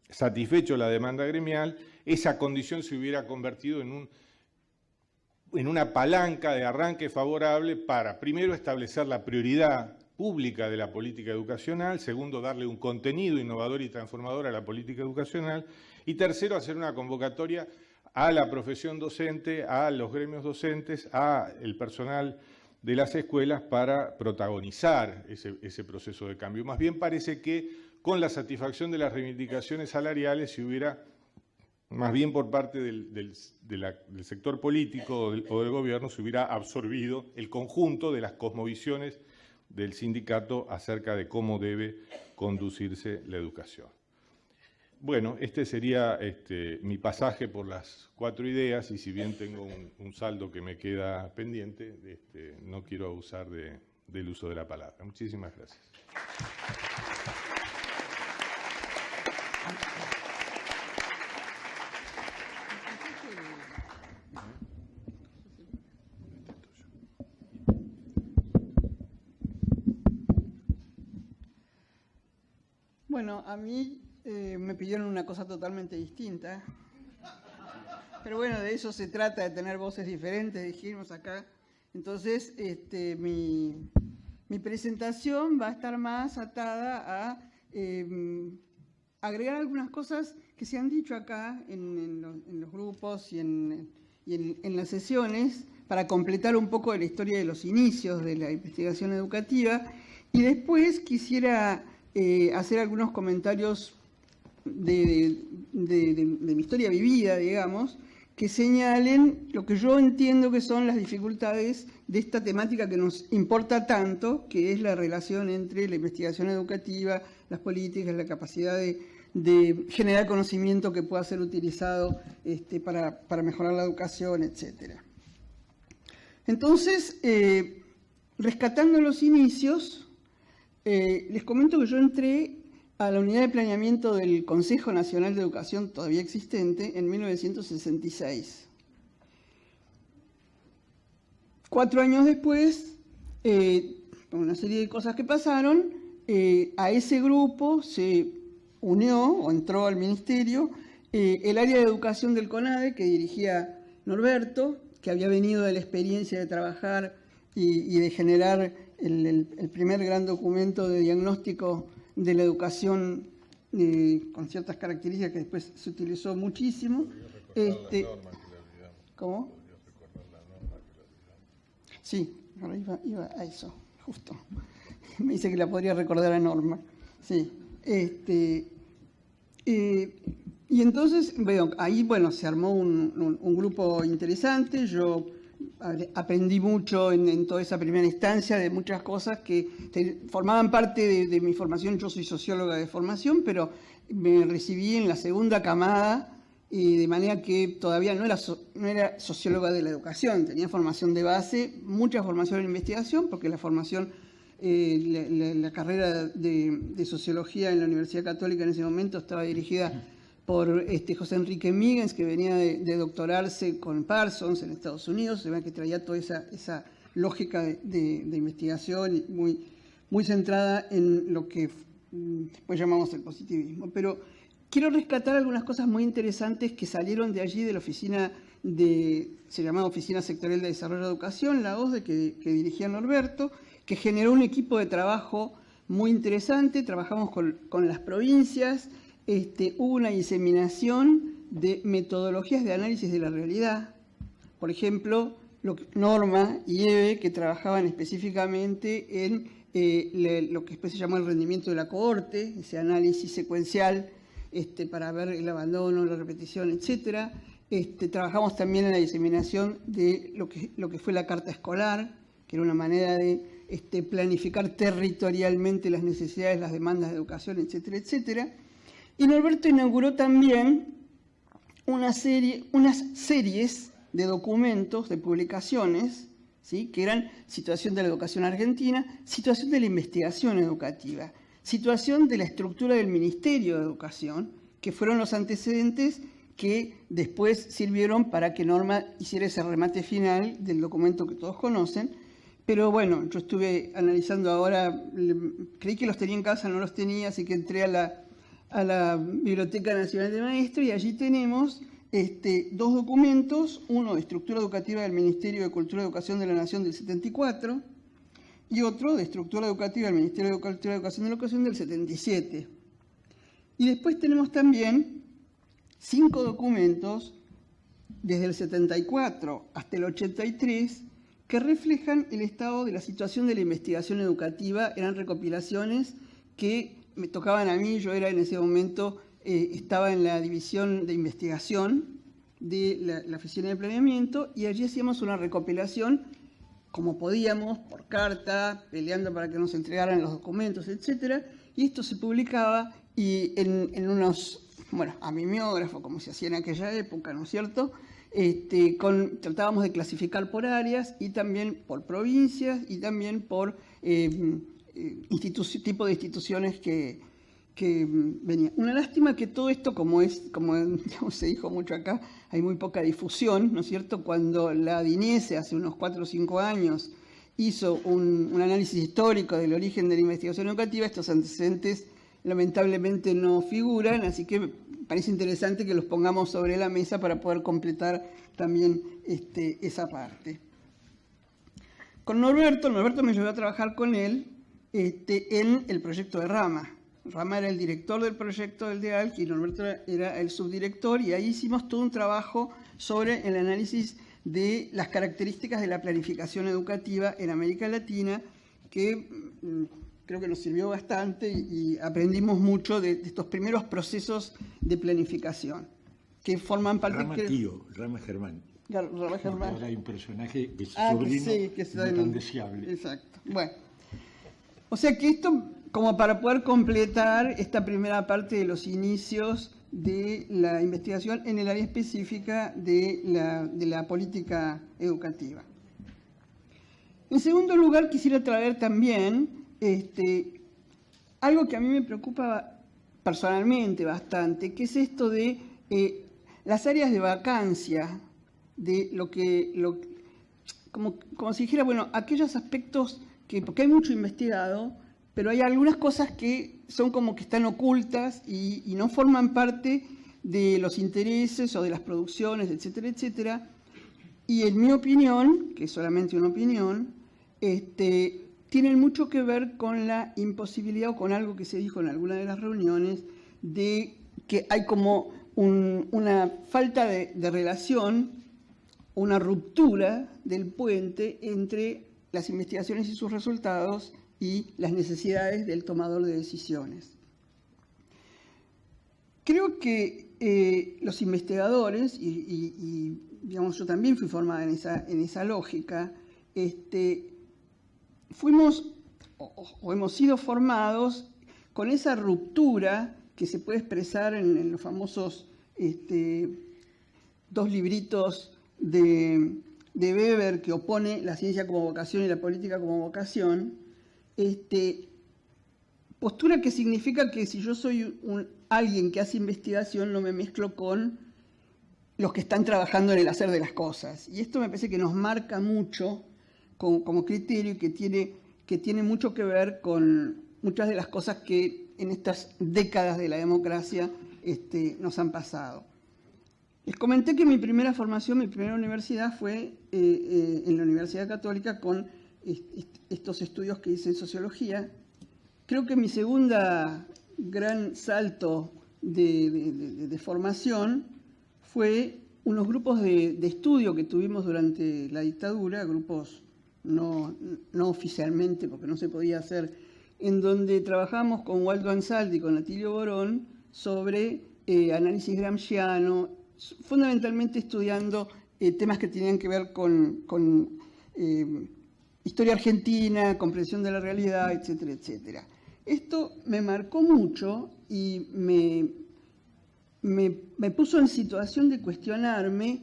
satisfecho la demanda gremial, esa condición se hubiera convertido en una palanca de arranque favorable para, primero, establecer la prioridad pública de la política educacional, segundo, darle un contenido innovador y transformador a la política educacional, y tercero, hacer una convocatoria a la profesión docente, a los gremios docentes, al personal de las escuelas para protagonizar ese proceso de cambio. Más bien parece que con la satisfacción de las reivindicaciones salariales se hubiera, más bien por parte del sector político o del gobierno, se hubiera absorbido el conjunto de las cosmovisiones del sindicato acerca de cómo debe conducirse la educación. Bueno, este sería mi pasaje por las 4 ideas, y si bien tengo un saldo que me queda pendiente, no quiero abusar del uso de la palabra. Muchísimas gracias. Bueno, a mí me pidieron una cosa totalmente distinta, pero bueno, de eso se trata, de tener voces diferentes, dijimos acá. Entonces, mi presentación va a estar más atada a agregar algunas cosas que se han dicho acá en los grupos y en las sesiones, para completar un poco de la historia de los inicios de la investigación educativa, y después quisiera hacer algunos comentarios de mi historia vivida, digamos, que señalen lo que yo entiendo que son las dificultades de esta temática que nos importa tanto, que es la relación entre la investigación educativa, las políticas, la capacidad de generar conocimiento que pueda ser utilizado para mejorar la educación, etc. Entonces, rescatando los inicios, les comento que yo entré a la unidad de planeamiento del Consejo Nacional de Educación, todavía existente, en 1966. 4 años después, por una serie de cosas que pasaron, a ese grupo se unió o entró al ministerio el área de educación del CONADE, que dirigía Norberto, que había venido de la experiencia de trabajar y de generar el primer gran documento de diagnóstico de la educación con ciertas características que después se utilizó muchísimo. ¿Cómo? Sí, ahora iba a eso, justo. Me dice que la podría recordar a Norma. Sí. Y entonces, bueno, ahí se armó un grupo interesante. Yo aprendí mucho en toda esa primera instancia de muchas cosas que formaban parte de mi formación. Yo soy socióloga de formación, pero me recibí en la segunda camada, de manera que todavía no era socióloga de la educación. Tenía formación de base, mucha formación en investigación, porque la formación, la carrera de sociología en la Universidad Católica en ese momento estaba dirigida por José Enrique Migens, que venía de doctorarse con Parsons en Estados Unidos, se ve que traía toda esa lógica de investigación muy centrada en lo que después llamamos el positivismo. Pero quiero rescatar algunas cosas muy interesantes que salieron de allí, de la oficina se llamaba Oficina Sectorial de Desarrollo de Educación, la OSDE, que dirigía Norberto, que generó un equipo de trabajo muy interesante. Trabajamos con las provincias. Hubo una diseminación de metodologías de análisis de la realidad. Por ejemplo, Norma y Eve, que trabajaban específicamente en lo que después se llamó el rendimiento de la cohorte, ese análisis secuencial para ver el abandono, la repetición, etc. Trabajamos también en la diseminación de lo que fue la carta escolar, que era una manera de planificar territorialmente las necesidades, las demandas de educación, etcétera, etcétera. Y Norberto inauguró también unas series de documentos, de publicaciones, ¿sí?, que eran situación de la educación argentina, situación de la investigación educativa, situación de la estructura del Ministerio de Educación, que fueron los antecedentes que después sirvieron para que Norma hiciera ese remate final del documento que todos conocen. Pero bueno, yo estuve analizando ahora, creí que los tenía en casa, no los tenía, así que entré a la Biblioteca Nacional de Maestros y allí tenemos dos documentos, uno de estructura educativa del Ministerio de Cultura y Educación de la Nación del 74 y otro de estructura educativa del Ministerio de Cultura y Educación de la Nación del 77. Y después tenemos también 5 documentos desde el 74 hasta el 83 que reflejan el estado de la situación de la investigación educativa. Eran recopilaciones que me tocaban a mí, yo era en ese momento, estaba en la división de investigación de la Oficina de Planeamiento y allí hacíamos una recopilación como podíamos, por carta, peleando para que nos entregaran los documentos, etc. Y esto se publicaba y en unos, bueno, a mimeógrafo, como se hacía en aquella época, ¿no es cierto?, tratábamos de clasificar por áreas y también por provincias y también por tipo de instituciones que venían. Una lástima que todo esto, como digamos, se dijo mucho acá, hay muy poca difusión, ¿no es cierto? Cuando la DINESE hace unos 4 o 5 años hizo un análisis histórico del origen de la investigación educativa, estos antecedentes lamentablemente no figuran, así que parece interesante que los pongamos sobre la mesa para poder completar también esa parte. Con Norberto me llevó a trabajar con él en el proyecto de Rama. Rama era el director del proyecto del DEALC y Norberto era el subdirector, y ahí hicimos todo un trabajo sobre el análisis de las características de la planificación educativa en América Latina, que creo que nos sirvió bastante y aprendimos mucho de estos primeros procesos de planificación, que forman parte... Rama Germán. Rama Germán. Ahora hay un personaje que es sobrino, sí, que no tan deseable. Exacto. Bueno, o sea que esto, como para poder completar esta primera parte de los inicios de la investigación en el área específica de la política educativa. En segundo lugar, quisiera traer también algo que a mí me preocupa personalmente bastante, que es esto de las áreas de vacancia, de como si dijera, bueno, aquellos aspectos porque hay mucho investigado, pero hay algunas cosas que son como que están ocultas y no forman parte de los intereses o de las producciones, etcétera, etcétera. Y en mi opinión, que es solamente una opinión, tienen mucho que ver con la imposibilidad o con algo que se dijo en alguna de las reuniones, de que hay como una falta de relación, una ruptura del puente entre las investigaciones y sus resultados y las necesidades del tomador de decisiones. Creo que los investigadores, y digamos, yo también fui formada en esa lógica, fuimos o hemos sido formados con esa ruptura que se puede expresar en los famosos 2 libritos de Weber, que opone la ciencia como vocación y la política como vocación, postura que significa que si yo soy alguien que hace investigación, no me mezclo con los que están trabajando en el hacer de las cosas. Y esto me parece que nos marca mucho como criterio y que tiene mucho que ver con muchas de las cosas que en estas décadas de la democracia nos han pasado. Les comenté que mi primera formación, mi primera universidad fue en la Universidad Católica con estos estudios que hice en sociología. Creo que mi segunda gran salto de formación fue unos grupos de estudio que tuvimos durante la dictadura, grupos no oficialmente, porque no se podía hacer, en donde trabajamos con Waldo Ansaldi y con Atilio Borón sobre análisis gramsciano, fundamentalmente estudiando temas que tenían que ver con historia argentina, comprensión de la realidad, etcétera, etcétera. Esto me marcó mucho y me puso en situación de cuestionarme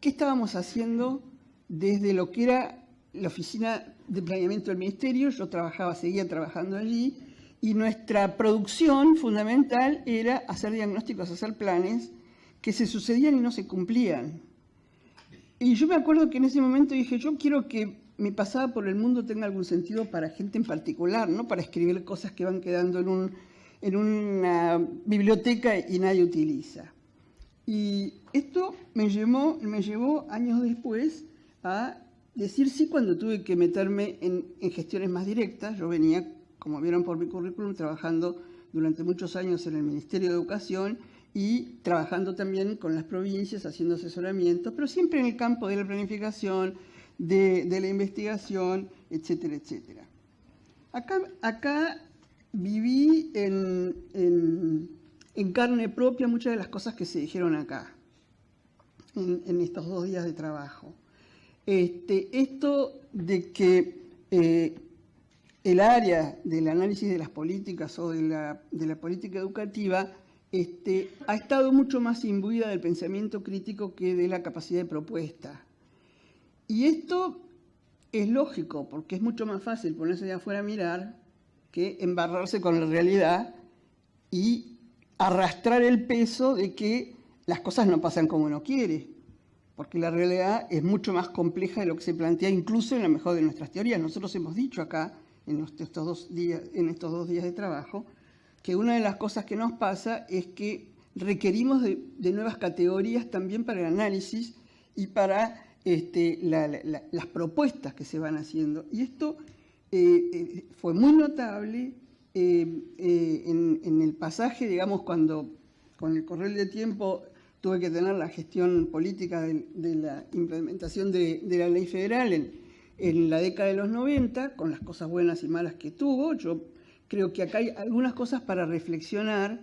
qué estábamos haciendo desde lo que era la oficina de planeamiento del ministerio. Yo seguía trabajando allí, y nuestra producción fundamental era hacer diagnósticos, hacer planes que se sucedían y no se cumplían. Y yo me acuerdo que en ese momento dije, yo quiero que mi pasada por el mundo tenga algún sentido para gente en particular, no para escribir cosas que van quedando en una biblioteca y nadie utiliza. Y esto me llevó años después a decir sí cuando tuve que meterme en gestiones más directas. Yo venía, como vieron por mi currículum, trabajando durante muchos años en el Ministerio de Educación y trabajando también con las provincias, haciendo asesoramientos, pero siempre en el campo de la planificación, de la investigación, etcétera, etcétera. Acá viví en carne propia muchas de las cosas que se dijeron acá, en estos 2 días de trabajo. Esto de que el área del análisis de las políticas o de la política educativa ha estado mucho más imbuida del pensamiento crítico que de la capacidad de propuesta. Y esto es lógico, porque es mucho más fácil ponerse de afuera a mirar que embarrarse con la realidad y arrastrar el peso de que las cosas no pasan como uno quiere, porque la realidad es mucho más compleja de lo que se plantea, incluso en la mejor de nuestras teorías. Nosotros hemos dicho acá, en estos 2 días de trabajo, que una de las cosas que nos pasa es que requerimos de nuevas categorías también para el análisis y para las propuestas que se van haciendo. Y esto fue muy notable en el pasaje, digamos, cuando con el correr del tiempo tuve que tener la gestión política de la implementación de la ley federal en la década de los 90, con las cosas buenas y malas que tuvo. Yo creo que acá hay algunas cosas para reflexionar.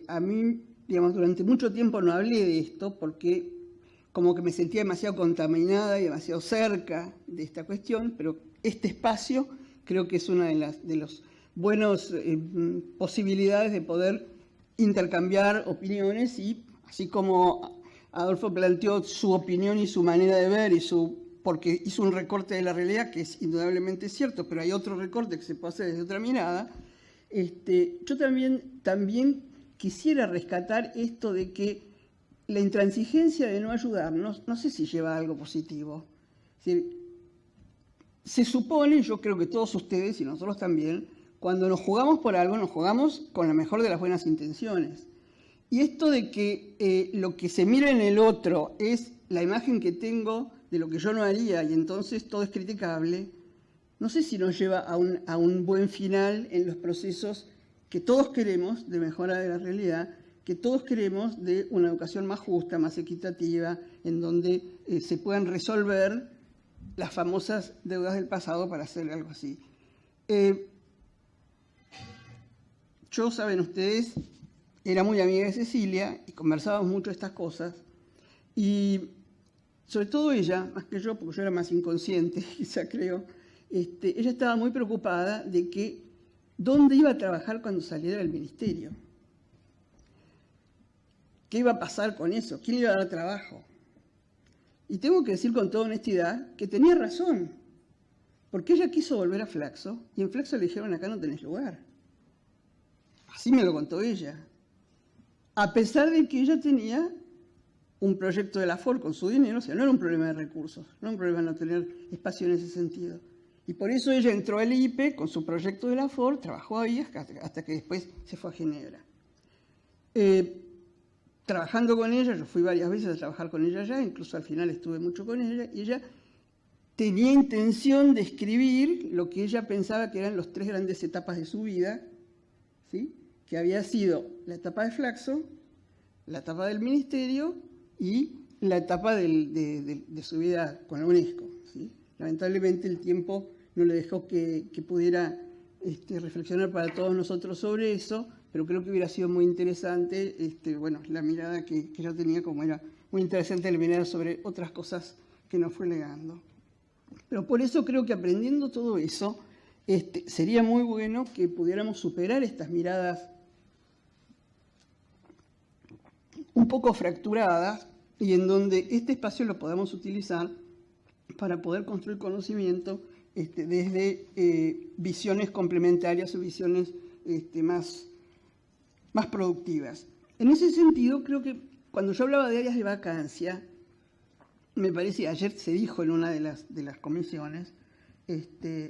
A mí, digamos, durante mucho tiempo no hablé de esto porque como que me sentía demasiado contaminada y demasiado cerca de esta cuestión, pero este espacio creo que es una de las buenas posibilidades de poder intercambiar opiniones, y así como Adolfo planteó su opinión y su manera de ver porque hizo un recorte de la realidad que es indudablemente cierto, pero hay otro recorte que se puede hacer desde otra mirada. Yo también quisiera rescatar esto de que la intransigencia de no ayudarnos, no sé si lleva a algo positivo. Es decir, se supone, yo creo que todos ustedes y nosotros también, cuando nos jugamos por algo, nos jugamos con la mejor de las buenas intenciones. Y esto de que lo que se mira en el otro es la imagen que tengo de lo que yo no haría y entonces todo es criticable, no sé si nos lleva a un buen final en los procesos que todos queremos de mejora de la realidad, que todos queremos de una educación más justa, más equitativa, en donde se puedan resolver las famosas deudas del pasado para hacer algo así. Yo, saben ustedes, era muy amiga de Cecilia y conversábamos mucho de estas cosas, y sobre todo ella, más que yo, porque yo era más inconsciente, quizá creo, ella estaba muy preocupada de que dónde iba a trabajar cuando saliera del ministerio. ¿Qué iba a pasar con eso? ¿Quién le iba a dar trabajo? Y tengo que decir con toda honestidad que tenía razón, porque ella quiso volver a Flaxo y en Flaxo le dijeron: acá no tenés lugar. Así me lo contó ella. A pesar de que ella tenía un proyecto de la FOR con su dinero, o sea, no era un problema de recursos, no era un problema no tener espacio en ese sentido. Y por eso ella entró al IPE con su proyecto de la FOR, trabajó ahí hasta que después se fue a Ginebra. Trabajando con ella, yo fui varias veces a trabajar con ella allá, incluso al final estuve mucho con ella, y ella tenía intención de escribir lo que ella pensaba que eran las 3 grandes etapas de su vida, ¿sí? Que había sido la etapa de Flaxo, la etapa del ministerio y la etapa de su vida con la UNESCO, ¿sí? Lamentablemente el tiempo no le dejó que pudiera reflexionar para todos nosotros sobre eso, pero creo que hubiera sido muy interesante, bueno, la mirada que yo tenía, como era muy interesante la mirada sobre otras cosas que nos fue legando. Pero por eso creo que aprendiendo todo eso, sería muy bueno que pudiéramos superar estas miradas un poco fracturadas y en donde este espacio lo podamos utilizar para poder construir conocimiento desde visiones complementarias o visiones más productivas. En ese sentido, creo que cuando yo hablaba de áreas de vacancia, me parece, ayer se dijo en una de las comisiones,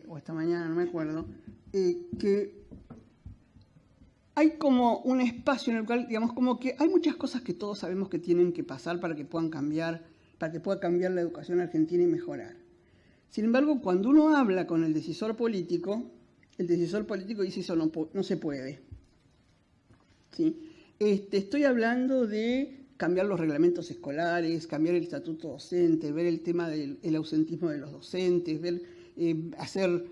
o esta mañana, no me acuerdo, que hay como un espacio en el cual, digamos, como que hay muchas cosas que todos sabemos que tienen que pasar para que puedan cambiar, para que pueda cambiar la educación argentina y mejorar. Sin embargo, cuando uno habla con el decisor político dice eso no se puede. ¿Sí? Estoy hablando de cambiar los reglamentos escolares, cambiar el estatuto docente, ver el tema del ausentismo de los docentes, hacer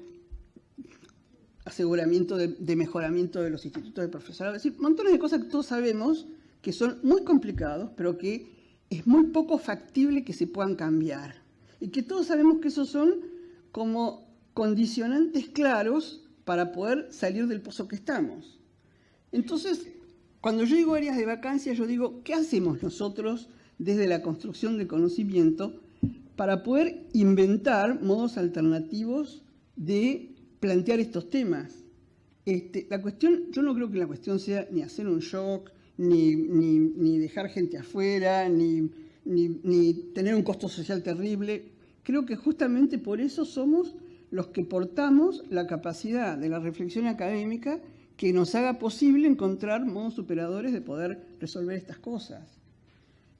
aseguramiento de mejoramiento de los institutos de profesorado, es decir, montones de cosas que todos sabemos que son muy complicados, pero que es muy poco factible que se puedan cambiar. Y que todos sabemos que esos son como condicionantes claros para poder salir del pozo que estamos. Entonces, cuando yo digo áreas de vacancia, yo digo, ¿qué hacemos nosotros desde la construcción del conocimiento para poder inventar modos alternativos de plantear estos temas? La cuestión, yo no creo que la cuestión sea ni hacer un shock, ni dejar gente afuera, ni tener un costo social terrible. Creo que justamente por eso somos los que portamos la capacidad de la reflexión académica que nos haga posible encontrar modos superadores de poder resolver estas cosas.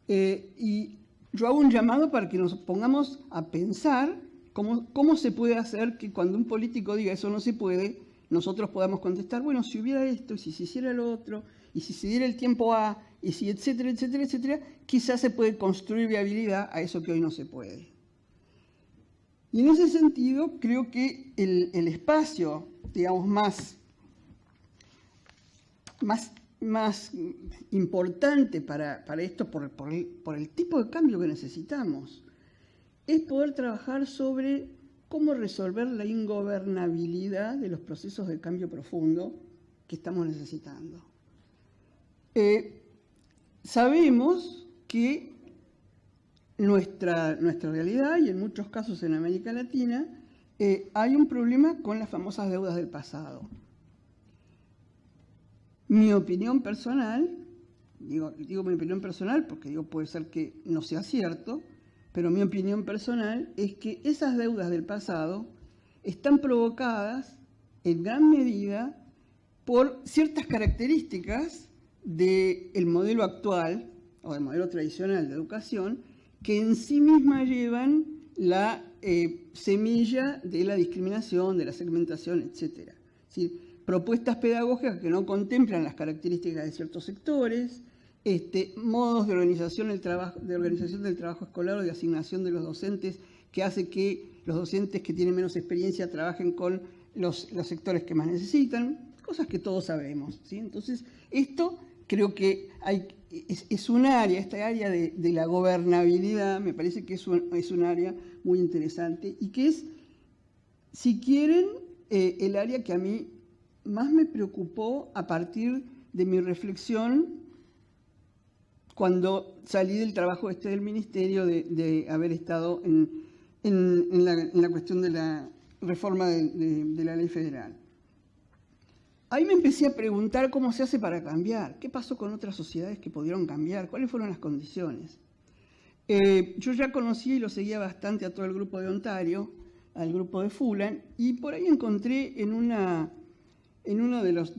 Y yo hago un llamado para que nos pongamos a pensar cómo se puede hacer que cuando un político diga eso no se puede, nosotros podamos contestar, bueno, si hubiera esto, y si se hiciera lo otro, y si se diera el tiempo A, y si etcétera, etcétera, etcétera, quizás se puede construir viabilidad a eso que hoy no se puede. Y en ese sentido, creo que el espacio, digamos, más importante para esto, por el tipo de cambio que necesitamos, es poder trabajar sobre cómo resolver la ingobernabilidad de los procesos de cambio profundo que estamos necesitando. Sabemos que nuestra realidad, y en muchos casos en América Latina, hay un problema con las famosas deudas del pasado. Mi opinión personal, digo mi opinión personal porque puede ser que no sea cierto, pero mi opinión personal es que esas deudas del pasado están provocadas en gran medida por ciertas características del modelo actual o del modelo tradicional de educación que en sí misma llevan la semilla de la discriminación, de la segmentación, etc. Es decir, propuestas pedagógicas que no contemplan las características de ciertos sectores, modos de organización del trabajo escolar o de asignación de los docentes que hace que los docentes que tienen menos experiencia trabajen con los sectores que más necesitan, cosas que todos sabemos, ¿sí? Entonces, esto creo que es un área, esta área de la gobernabilidad, me parece que es un área muy interesante y que es, si quieren, el área que a mí más me preocupó a partir de mi reflexión cuando salí del trabajo del ministerio, de haber estado en la cuestión de la reforma de la ley federal. Ahí me empecé a preguntar cómo se hace para cambiar, qué pasó con otras sociedades que pudieron cambiar, cuáles fueron las condiciones. Yo ya conocía y lo seguía bastante a todo el grupo de Ontario, al grupo de Fulham, y por ahí encontré en uno de los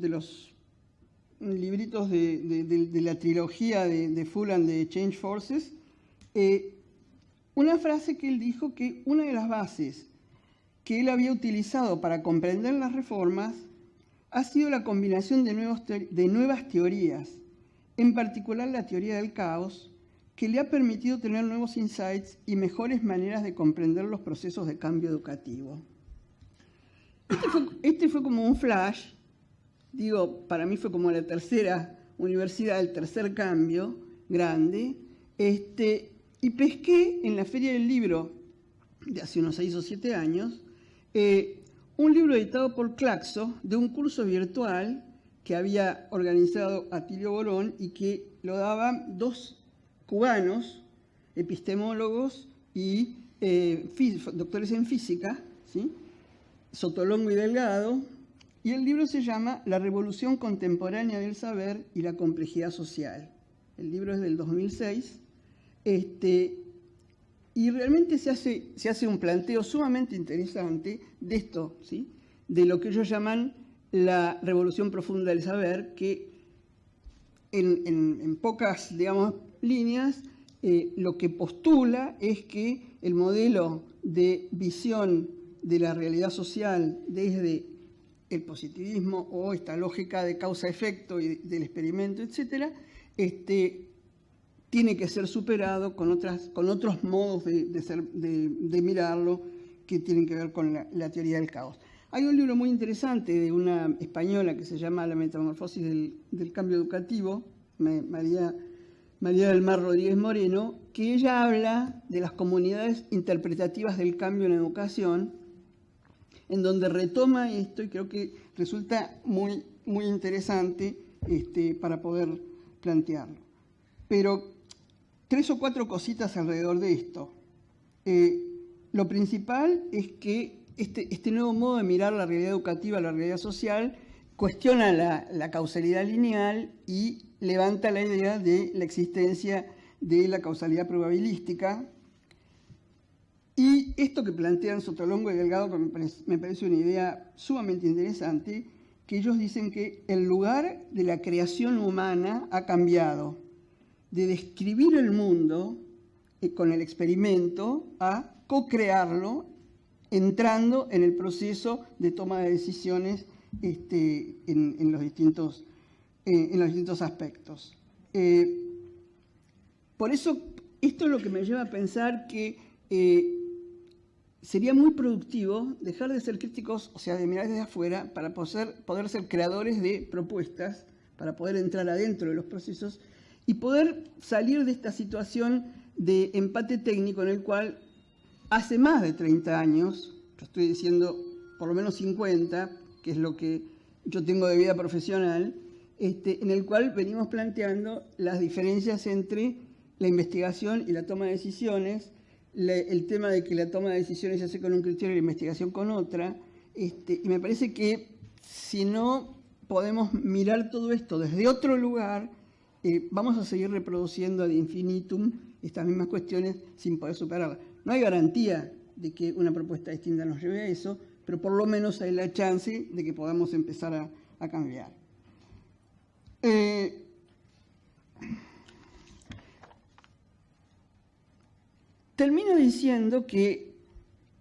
libritos de la trilogía de Fulham de Change Forces, una frase que él dijo que una de las bases que él había utilizado para comprender las reformas ha sido la combinación de nuevas teorías, en particular la teoría del caos, que le ha permitido tener nuevos insights y mejores maneras de comprender los procesos de cambio educativo. Este fue como un flash, digo, para mí fue como la tercera universidad, el tercer cambio grande, y pesqué en la Feria del Libro de hace unos 6 o 7 años, un libro editado por Claxo de un curso virtual que había organizado Atilio Borón y que lo daban 2 cubanos, epistemólogos y doctores en física, ¿sí? Sotolongo y Delgado, y el libro se llama La Revolución Contemporánea del Saber y la Complejidad Social. El libro es del 2006, y realmente se hace un planteo sumamente interesante de esto, ¿sí? De lo que ellos llaman la revolución profunda del saber, que en pocas, digamos, líneas, lo que postula es que el modelo de visión de la realidad social desde el positivismo o esta lógica de causa-efecto y del experimento, etcétera, tiene que ser superado con otros modos de mirarlo que tienen que ver con la teoría del caos. Hay un libro muy interesante de una española que se llama La metamorfosis del cambio educativo, María del Mar Rodríguez Moreno, que ella habla de las comunidades interpretativas del cambio en educación, en donde retoma esto y creo que resulta muy, muy interesante para poder plantearlo. Pero 3 o 4 cositas alrededor de esto. Lo principal es que este nuevo modo de mirar la realidad educativa, la realidad social, cuestiona la causalidad lineal y levanta la idea de la existencia de la causalidad probabilística. Y esto que plantean Sotolongo y Delgado, que me parece una idea sumamente interesante, que ellos dicen que el lugar de la creación humana ha cambiado de describir el mundo con el experimento a co-crearlo, entrando en el proceso de toma de decisiones en los distintos aspectos. Por eso, esto es lo que me lleva a pensar que sería muy productivo dejar de ser críticos, o sea, de mirar desde afuera, para poder ser creadores de propuestas, para poder entrar adentro de los procesos y poder salir de esta situación de empate técnico en el cual hace más de 30 años, yo estoy diciendo por lo menos 50, que es lo que yo tengo de vida profesional, en el cual venimos planteando las diferencias entre la investigación y la toma de decisiones, el tema de que la toma de decisiones se hace con un criterio y la investigación con otra, y me parece que si no podemos mirar todo esto desde otro lugar, vamos a seguir reproduciendo ad infinitum estas mismas cuestiones sin poder superarlas. No hay garantía de que una propuesta distinta nos lleve a eso, pero por lo menos hay la chance de que podamos empezar a cambiar. Termino diciendo que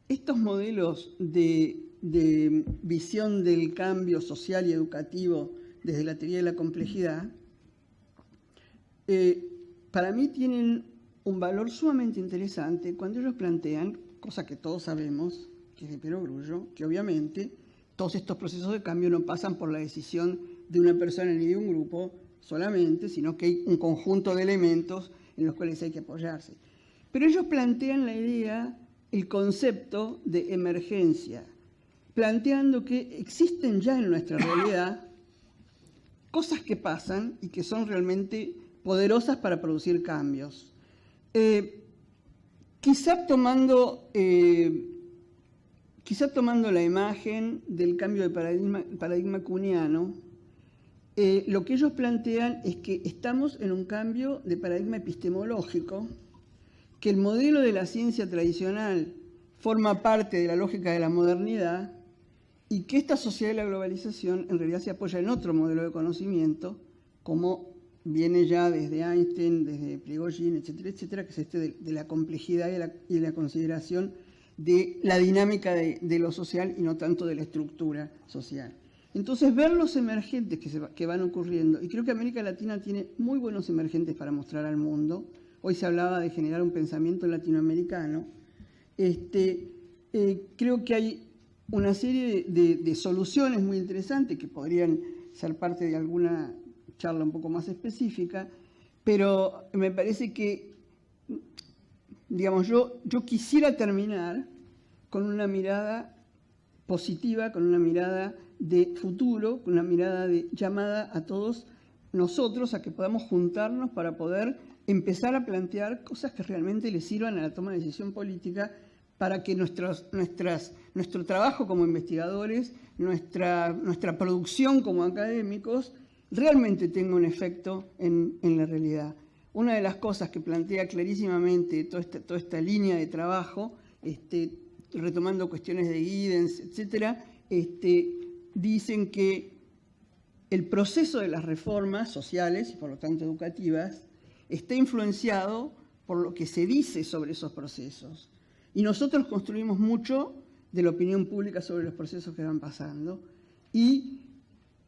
estos modelos de visión del cambio social y educativo desde la teoría de la complejidad, para mí tienen un valor sumamente interesante cuando ellos plantean, cosa que todos sabemos, que es de perogrullo, que obviamente todos estos procesos de cambio no pasan por la decisión de una persona ni de un grupo solamente, sino que hay un conjunto de elementos en los cuales hay que apoyarse. Pero ellos plantean la idea, el concepto de emergencia, planteando que existen ya en nuestra realidad cosas que pasan y que son realmente poderosas para producir cambios. Quizá tomando la imagen del cambio de paradigma kuhniano, lo que ellos plantean es que estamos en un cambio de paradigma epistemológico, que el modelo de la ciencia tradicional forma parte de la lógica de la modernidad y que esta sociedad de la globalización en realidad se apoya en otro modelo de conocimiento, como viene ya desde Einstein, desde Prigogine, etcétera, etcétera, que es de la complejidad y la consideración de la dinámica de lo social y no tanto de la estructura social. Entonces, ver los emergentes que van ocurriendo, y creo que América Latina tiene muy buenos emergentes para mostrar al mundo, hoy se hablaba de generar un pensamiento latinoamericano, creo que hay una serie de soluciones muy interesantes que podrían ser parte de alguna charla un poco más específica, pero me parece que, digamos, yo quisiera terminar con una mirada positiva, con una mirada de futuro, con una mirada de llamada a todos nosotros a que podamos juntarnos para poder empezar a plantear cosas que realmente le sirvan a la toma de decisión política, para que nuestro trabajo como investigadores, nuestra producción como académicos, realmente tenga un efecto en la realidad. Una de las cosas que plantea clarísimamente toda esta línea de trabajo, retomando cuestiones de Giddens, etcétera, dicen que el proceso de las reformas sociales y por lo tanto educativas está influenciado por lo que se dice sobre esos procesos. Y nosotros construimos mucho de la opinión pública sobre los procesos que van pasando. Y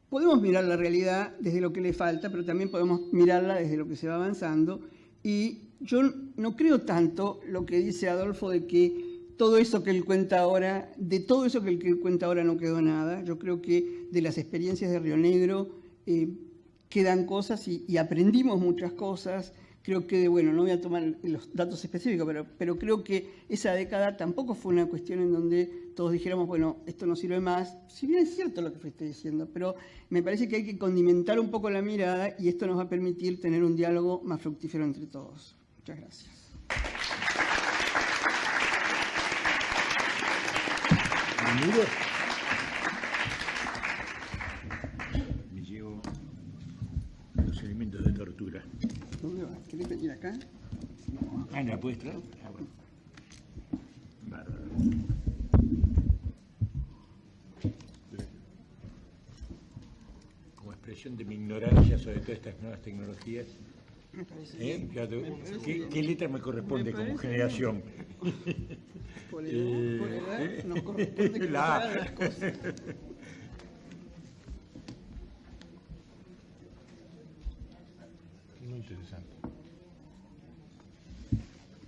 podemos mirar la realidad desde lo que le falta, pero también podemos mirarla desde lo que se va avanzando. Y yo no creo tanto lo que dice Adolfo de que todo eso que él cuenta ahora, de todo eso que él cuenta ahora no quedó nada. Yo creo que de las experiencias de Río Negro quedan cosas y aprendimos muchas cosas. Creo que, bueno, no voy a tomar los datos específicos, pero creo que esa década tampoco fue una cuestión en donde todos dijéramos, bueno, esto no sirve más. Si bien es cierto lo que fuiste diciendo, pero me parece que hay que condimentar un poco la mirada y esto nos va a permitir tener un diálogo más fructífero entre todos. Muchas gracias. Me llevo los elementos de tortura. ¿Dónde vas? ¿Querés venir acá? Ah, ¿la puedes traer? Ah, bueno. Bárbaro. Como expresión de mi ignorancia sobre todas estas nuevas tecnologías, Me parece ¿qué letra me corresponde como generación? por edad nos corresponde que La A. nos hagan las cosas. Muy interesante.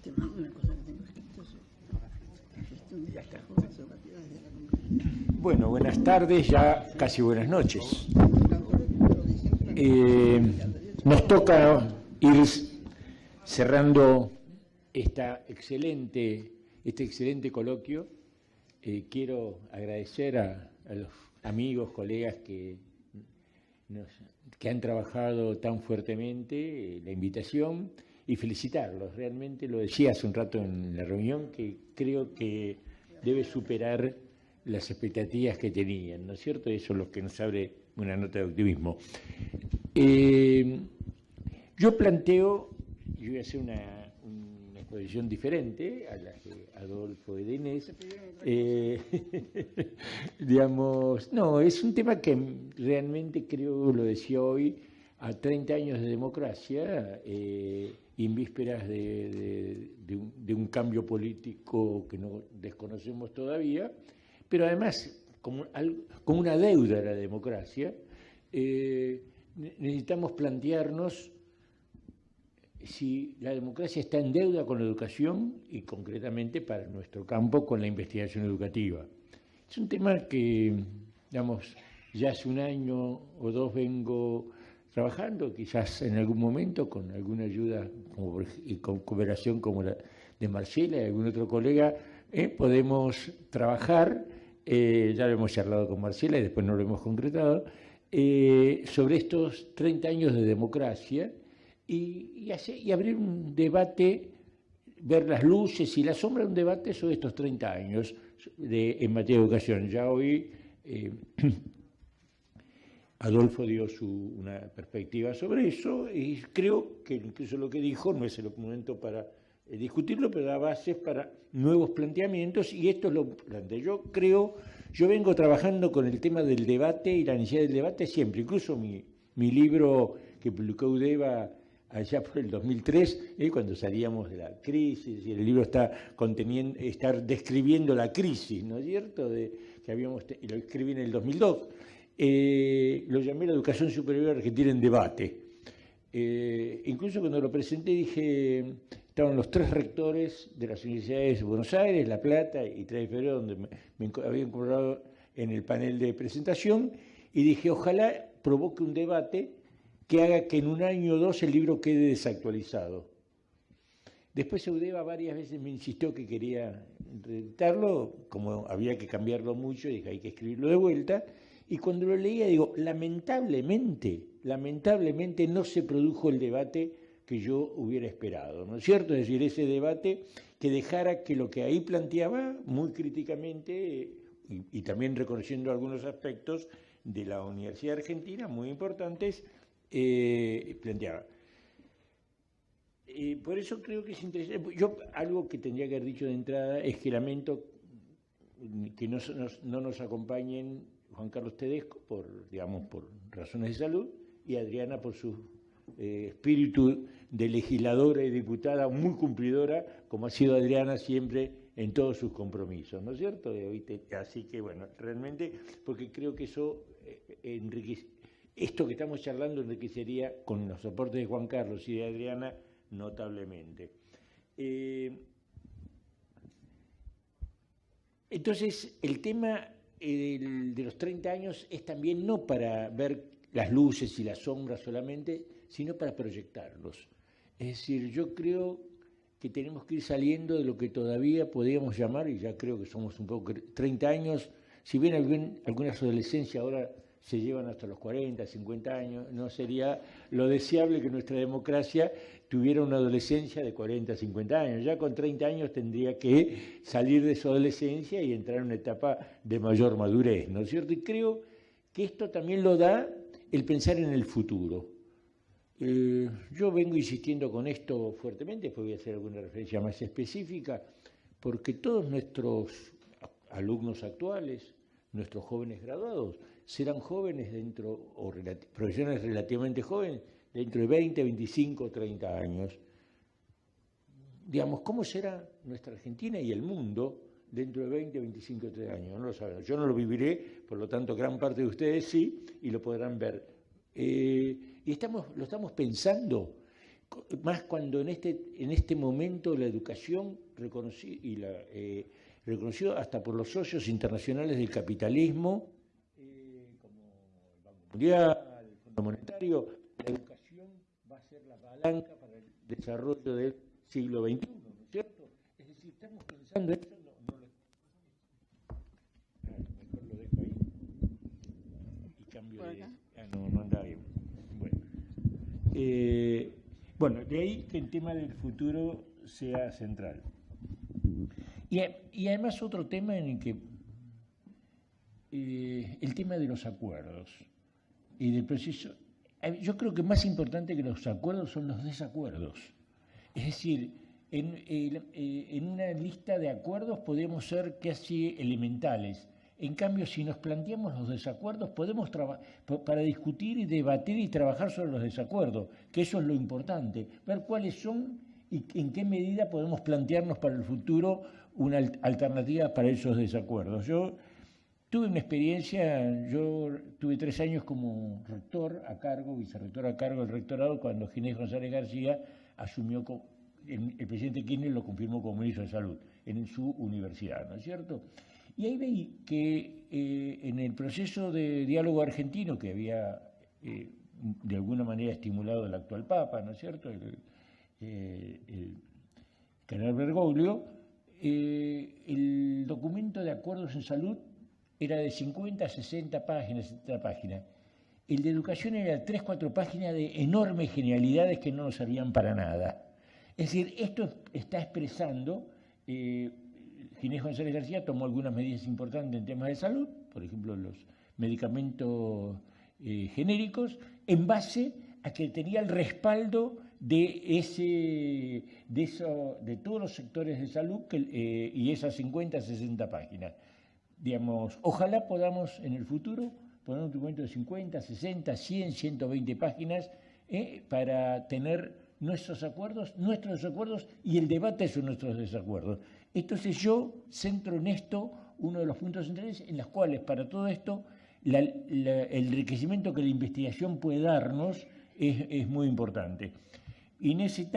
Te mando una cosa que tengo escrito sobre gestión de transformación rápida desde la comunidad. Bueno, buenas tardes, ya casi buenas noches. Nos toca ir cerrando este excelente coloquio. Quiero agradecer a los amigos, colegas que han trabajado tan fuertemente la invitación y felicitarlos. Realmente lo decía hace un rato en la reunión, que creo que debe superar las expectativas que tenían, ¿no es cierto? Eso es lo que nos abre una nota de optimismo. Yo voy a hacer una exposición diferente a la de Adolfo y de Inés. Digamos, no, es un tema que realmente creo, lo decía hoy, a 30 años de democracia, en vísperas de un cambio político que no desconocemos todavía, pero además como una deuda a la democracia, necesitamos plantearnos si la democracia está en deuda con la educación y concretamente para nuestro campo con la investigación educativa. Es un tema que, digamos, ya hace un año o dos vengo trabajando, quizás en algún momento con alguna ayuda y con cooperación como la de Marcela y algún otro colega, podemos trabajar, ya lo hemos charlado con Marcela y después no lo hemos concretado, sobre estos 30 años de democracia y abrir un debate, ver las luces y las sombras de un debate sobre estos 30 años en materia de educación. Ya hoy Adolfo dio una perspectiva sobre eso y creo que incluso lo que dijo no es el momento para discutirlo, pero da bases para nuevos planteamientos y esto es lo planteo. Yo vengo trabajando con el tema del debate y la necesidad del debate siempre, incluso mi libro que publicó UDEVA allá por el 2003, cuando salíamos de la crisis, y el libro está describiendo la crisis, ¿no es cierto?, y lo escribí en el 2002, lo llamé la educación superior argentina en debate. Incluso cuando lo presenté dije, estaban los 3 rectores de las universidades de Buenos Aires, La Plata y 3 de Febrero, donde me había incorporado en el panel de presentación, y dije, ojalá provoque un debate que haga que en un año o 2 el libro quede desactualizado. Después Eudeva varias veces me insistió que quería reeditarlo, como había que cambiarlo mucho, dije, hay que escribirlo de vuelta, y cuando lo leía digo, lamentablemente no se produjo el debate que yo hubiera esperado, ¿no es cierto? Es decir, ese debate que dejara que lo que ahí planteaba, muy críticamente, y también reconociendo algunos aspectos de la Universidad Argentina, muy importantes, planteaba. Por eso creo que es interesante. Yo algo que tendría que haber dicho de entrada es que lamento que no nos acompañen Juan Carlos Tedesco por razones de salud y Adriana por su espíritu de legisladora y diputada muy cumplidora, como ha sido Adriana siempre en todos sus compromisos, ¿no es cierto? Así que bueno, realmente, porque creo que eso esto que estamos charlando enriquecería con los aportes de Juan Carlos y de Adriana notablemente. Entonces, el tema de los 30 años es también no para ver las luces y las sombras solamente, sino para proyectarlos. Es decir, yo creo que tenemos que ir saliendo de lo que todavía podríamos llamar, y ya creo que somos un poco 30 años, si bien algunas adolescencias ahora se llevan hasta los 40, 50 años, no sería lo deseable que nuestra democracia tuviera una adolescencia de 40, 50 años. Ya con 30 años tendría que salir de su adolescencia y entrar en una etapa de mayor madurez, ¿no es cierto? Y creo que esto también lo da el pensar en el futuro. Yo vengo insistiendo con esto fuertemente, después voy a hacer alguna referencia más específica, porque todos nuestros alumnos actuales, nuestros jóvenes graduados, serán jóvenes profesionales relativamente jóvenes, dentro de 20, 25, 30 años. Digamos, ¿cómo será nuestra Argentina y el mundo dentro de 20, 25, 30 años? No lo sabemos. Yo no lo viviré, por lo tanto, gran parte de ustedes sí, y lo podrán ver. Y lo estamos pensando, más cuando en este momento la educación reconocido hasta por los socios internacionales del capitalismo, como el Banco Mundial, el Fondo Monetario, la educación va a ser la palanca para el desarrollo del siglo XXI, ¿no es cierto? Es decir, estamos pensando en eso, mejor lo dejo ahí y cambio de... no anda bien. Bueno, de ahí que el tema del futuro sea central. Y además otro tema en el que el tema de los acuerdos y del proceso. Yo creo que más importante que los acuerdos son los desacuerdos. Es decir, en una lista de acuerdos podemos ser casi elementales. En cambio, si nos planteamos los desacuerdos, podemos para discutir y debatir y trabajar sobre los desacuerdos, que eso es lo importante, ver cuáles son y en qué medida podemos plantearnos para el futuro una alternativa para esos desacuerdos. Yo tuve una experiencia, yo tuve 3 años como rector a cargo, vicerrector a cargo del rectorado, cuando Ginés González García asumió, el presidente Kirchner lo confirmó como ministro de Salud en su universidad, ¿no es cierto? Y ahí veí que en el proceso de diálogo argentino que había de alguna manera estimulado el actual Papa, ¿no es cierto?, el cardenal Bergoglio, el documento de acuerdos en salud era de 50 a 60 páginas, 70 páginas. El de educación era 3, 4 páginas de enormes genialidades que no nos servían para nada. Es decir, esto está expresando... Ginés González García tomó algunas medidas importantes en temas de salud, por ejemplo los medicamentos genéricos, en base a que tenía el respaldo de todos los sectores de salud y esas 50, 60 páginas. Digamos, ojalá podamos en el futuro poner un documento de 50, 60, 100, 120 páginas para tener nuestros desacuerdos y el debate sobre nuestros desacuerdos. Entonces yo centro en esto uno de los puntos centrales en los cuales para todo esto el enriquecimiento que la investigación puede darnos es muy importante. Inés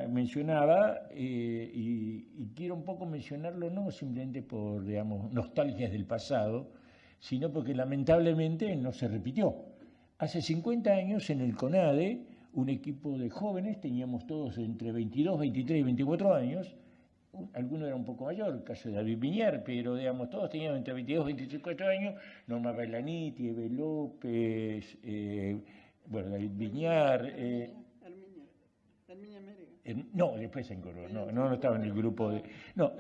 mencionaba, y quiero un poco mencionarlo, no simplemente por, digamos, nostalgias del pasado, sino porque lamentablemente no se repitió. Hace 50 años en el CONADE, un equipo de jóvenes, teníamos todos entre 22, 23 y 24 años, alguno era un poco mayor, el caso de David Viñar, pero digamos, todos teníamos entre 22 y 24 años, Norma Bailaniti, Eve López, bueno, David Viñar... Herminia Mérega. No, después se incorporó, no estaba en el grupo de... No,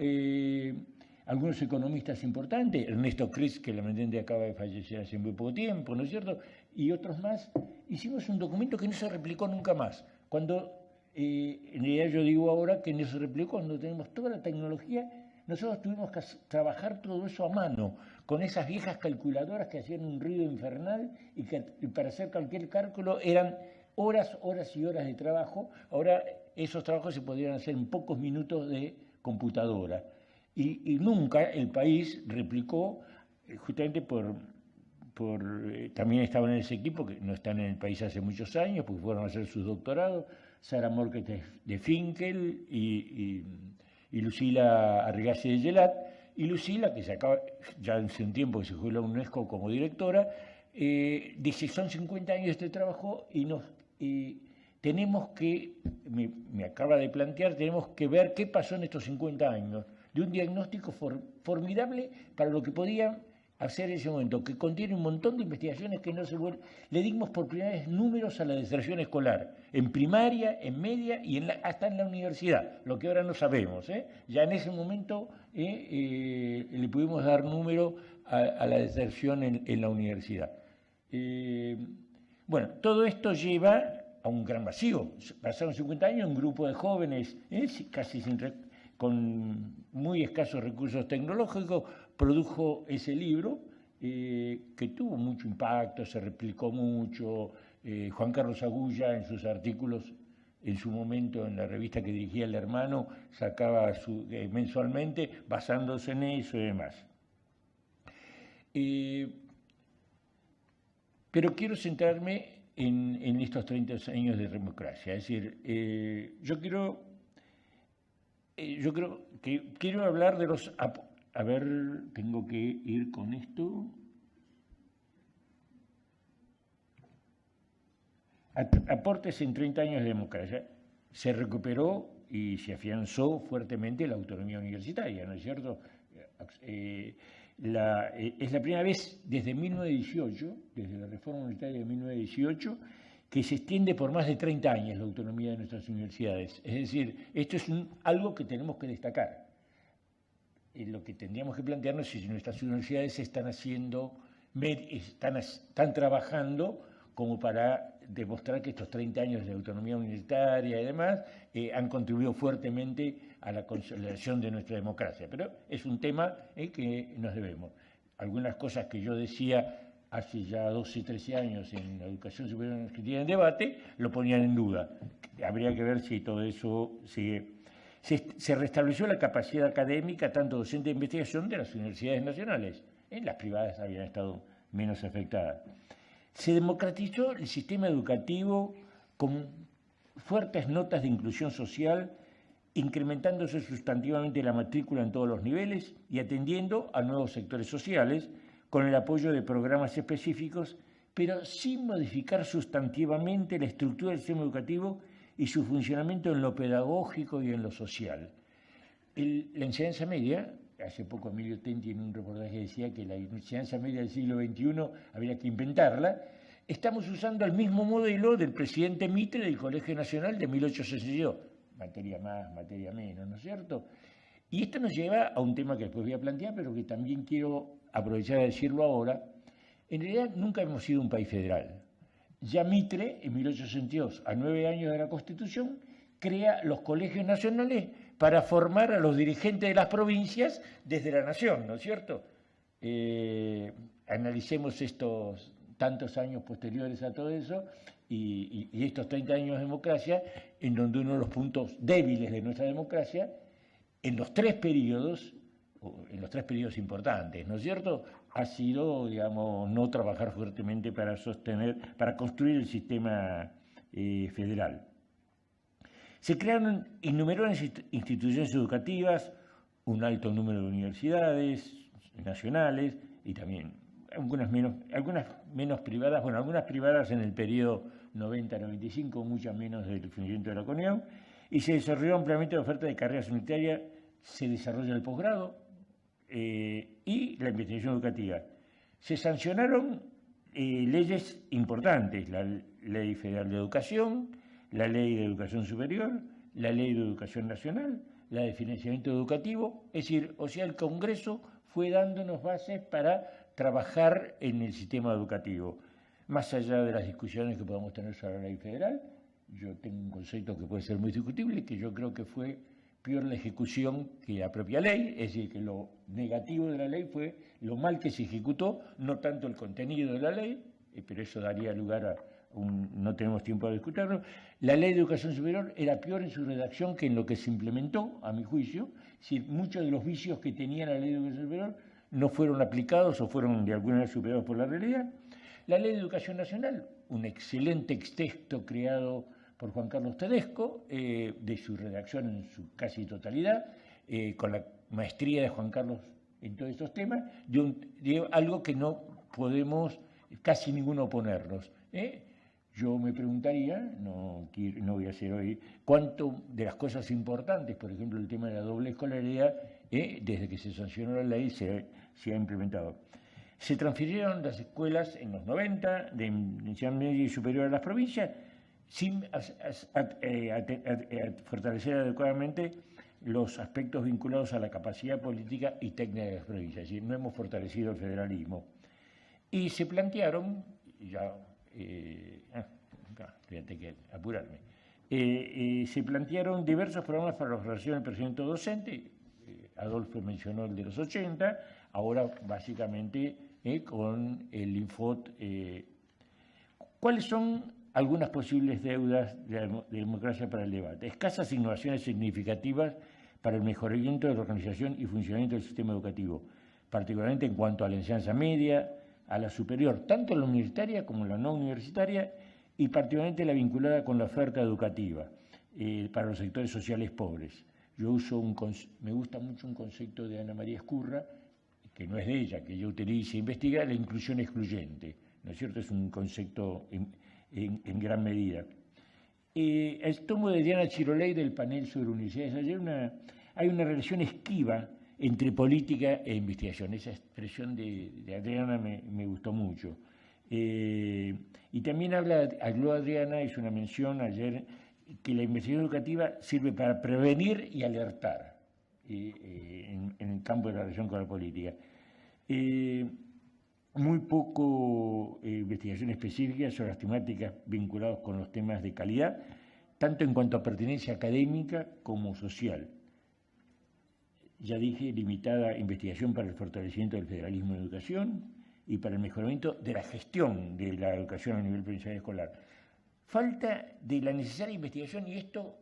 algunos economistas importantes, Ernesto Cris, que lamentablemente acaba de fallecer hace muy poco tiempo, ¿no es cierto? Y otros más. Hicimos un documento que no se replicó nunca más. Cuando, en realidad yo digo ahora que no se replicó cuando tenemos toda la tecnología, nosotros tuvimos que trabajar todo eso a mano, con esas viejas calculadoras que hacían un ruido infernal y que para hacer cualquier cálculo eran horas, horas y horas de trabajo. Ahora esos trabajos se podrían hacer en pocos minutos de computadora. Y nunca el país replicó, justamente también estaban en ese equipo, que no están en el país hace muchos años, porque fueron a hacer sus doctorados, Sara Morquet de Finkel y Lucila Arrigasi de Gelat. Y Lucila, que se acaba, ya hace un tiempo que se jubiló a UNESCO como directora, dice, son 50 años de este trabajo y tenemos que, me acaba de plantear, tenemos que ver qué pasó en estos 50 años, de un diagnóstico formidable para lo que podían hacer en ese momento, que contiene un montón de investigaciones que no se vuelven. Le dimos por primera vez números a la deserción escolar, en primaria, en media y hasta en la universidad, lo que ahora no sabemos. Ya en ese momento le pudimos dar número a la deserción en la universidad. Bueno, todo esto lleva a un gran vacío. Pasaron 50 años, un grupo de jóvenes, casi con muy escasos recursos tecnológicos, produjo ese libro que tuvo mucho impacto, se replicó mucho. Juan Carlos Agulla, en sus artículos, en su momento en la revista que dirigía El Hermano, sacaba mensualmente basándose en eso y demás. Pero quiero centrarme en estos 30 años de democracia. Es decir, yo creo que quiero hablar de los... A ver, tengo que ir con esto. Aportes en 30 años de democracia. Se recuperó y se afianzó fuertemente la autonomía universitaria, ¿no es cierto? Es la primera vez desde 1918, desde la reforma universitaria de 1918, que se extiende por más de 30 años la autonomía de nuestras universidades. Es decir, esto es algo que tenemos que destacar. Lo que tendríamos que plantearnos es si nuestras universidades están trabajando como para demostrar que estos 30 años de autonomía universitaria y demás han contribuido fuertemente a la consolidación de nuestra democracia. Pero es un tema que nos debemos. Algunas cosas que yo decía hace ya 12, 13 años en la educación superior en Argentina en debate, lo ponían en duda. Habría que ver si todo eso sigue. Se restableció la capacidad académica, tanto docente de investigación, de las universidades nacionales. Las privadas habían estado menos afectadas. Se democratizó el sistema educativo con fuertes notas de inclusión social, incrementándose sustantivamente la matrícula en todos los niveles y atendiendo a nuevos sectores sociales, con el apoyo de programas específicos, pero sin modificar sustantivamente la estructura del sistema educativo y su funcionamiento en lo pedagógico y en lo social. La enseñanza media, hace poco Emilio Tenti en un reportaje decía que la enseñanza media del siglo XXI habría que inventarla. Estamos usando el mismo modelo del presidente Mitre del Colegio Nacional de 1862, materia más, materia menos, ¿no es cierto? Y esto nos lleva a un tema que después voy a plantear, pero que también quiero aprovechar a decirlo ahora. En realidad nunca hemos sido un país federal. Ya Mitre, en 1862, a 9 años de la Constitución, crea los colegios nacionales para formar a los dirigentes de las provincias desde la nación, ¿no es cierto? Analicemos estos tantos años posteriores a todo eso y estos 30 años de democracia, en donde uno de los puntos débiles de nuestra democracia, en los tres periodos importantes, ¿no es cierto?, ha sido, digamos, no trabajar fuertemente para construir el sistema federal. Se crearon innumerables instituciones educativas, un alto número de universidades nacionales y también algunas menos privadas, bueno, algunas privadas en el periodo 90-95, muchas menos del funcionamiento de la CONEAU, y se desarrolló ampliamente la oferta de carreras universitarias, se desarrolla el posgrado y la investigación educativa. Se sancionaron leyes importantes, la Ley Federal de Educación, la Ley de Educación Superior, la Ley de Educación Nacional, la de Financiamiento Educativo, es decir, o sea, el Congreso fue dándonos bases para trabajar en el sistema educativo. Más allá de las discusiones que podamos tener sobre la ley federal, yo tengo un concepto que puede ser muy discutible, que yo creo que fue peor la ejecución que la propia ley, es decir, que lo negativo de la ley fue lo mal que se ejecutó, no tanto el contenido de la ley, pero eso daría lugar a no tenemos tiempo de discutirlo. La ley de educación superior era peor en su redacción que en lo que se implementó, a mi juicio, si muchos de los vicios que tenía la ley de educación superior no fueron aplicados o fueron de alguna manera superados por la realidad. La ley de educación nacional, un excelente texto creado por Juan Carlos Tedesco, de su redacción en su casi totalidad, con la maestría de Juan Carlos en todos estos temas, de algo que no podemos casi ninguno oponernos. Yo me preguntaría, no voy a hacer hoy, cuánto de las cosas importantes, por ejemplo el tema de la doble escolaridad, desde que se sancionó la ley se ha implementado. Se transfirieron las escuelas en los 90 de enseñanza media y superior a las provincias sin fortalecer adecuadamente los aspectos vinculados a la capacidad política y técnica de las provincias. Es decir, no hemos fortalecido el federalismo. Y se plantearon, fíjate que apurarme, se plantearon diversos programas para la relación del personal docente. Adolfo mencionó el de los 80, ahora básicamente con el Infot. ¿Cuáles son algunas posibles deudas de la democracia para el debate? Escasas innovaciones significativas para el mejoramiento de la organización y funcionamiento del sistema educativo, particularmente en cuanto a la enseñanza media, a la superior, tanto la universitaria como la no universitaria, y particularmente la vinculada con la oferta educativa para los sectores sociales pobres. Me gusta mucho un concepto de Ana María Escurra, que no es de ella, que ella utiliza e investiga, la inclusión excluyente, ¿no es cierto? Es un concepto en gran medida. El tomo de Diana Chiroley del panel sobre universidades, hay una relación esquiva entre política e investigación. Esa expresión de Adriana me gustó mucho. Y también habló Adriana, hizo una mención ayer, que la investigación educativa sirve para prevenir y alertar en el campo de la relación con la política. Muy poco investigación específica sobre las temáticas vinculadas con los temas de calidad, tanto en cuanto a pertenencia académica como social. Ya dije, limitada investigación para el fortalecimiento del federalismo en educación y para el mejoramiento de la gestión de la educación a nivel provincial y escolar. Falta de la necesaria investigación, y esto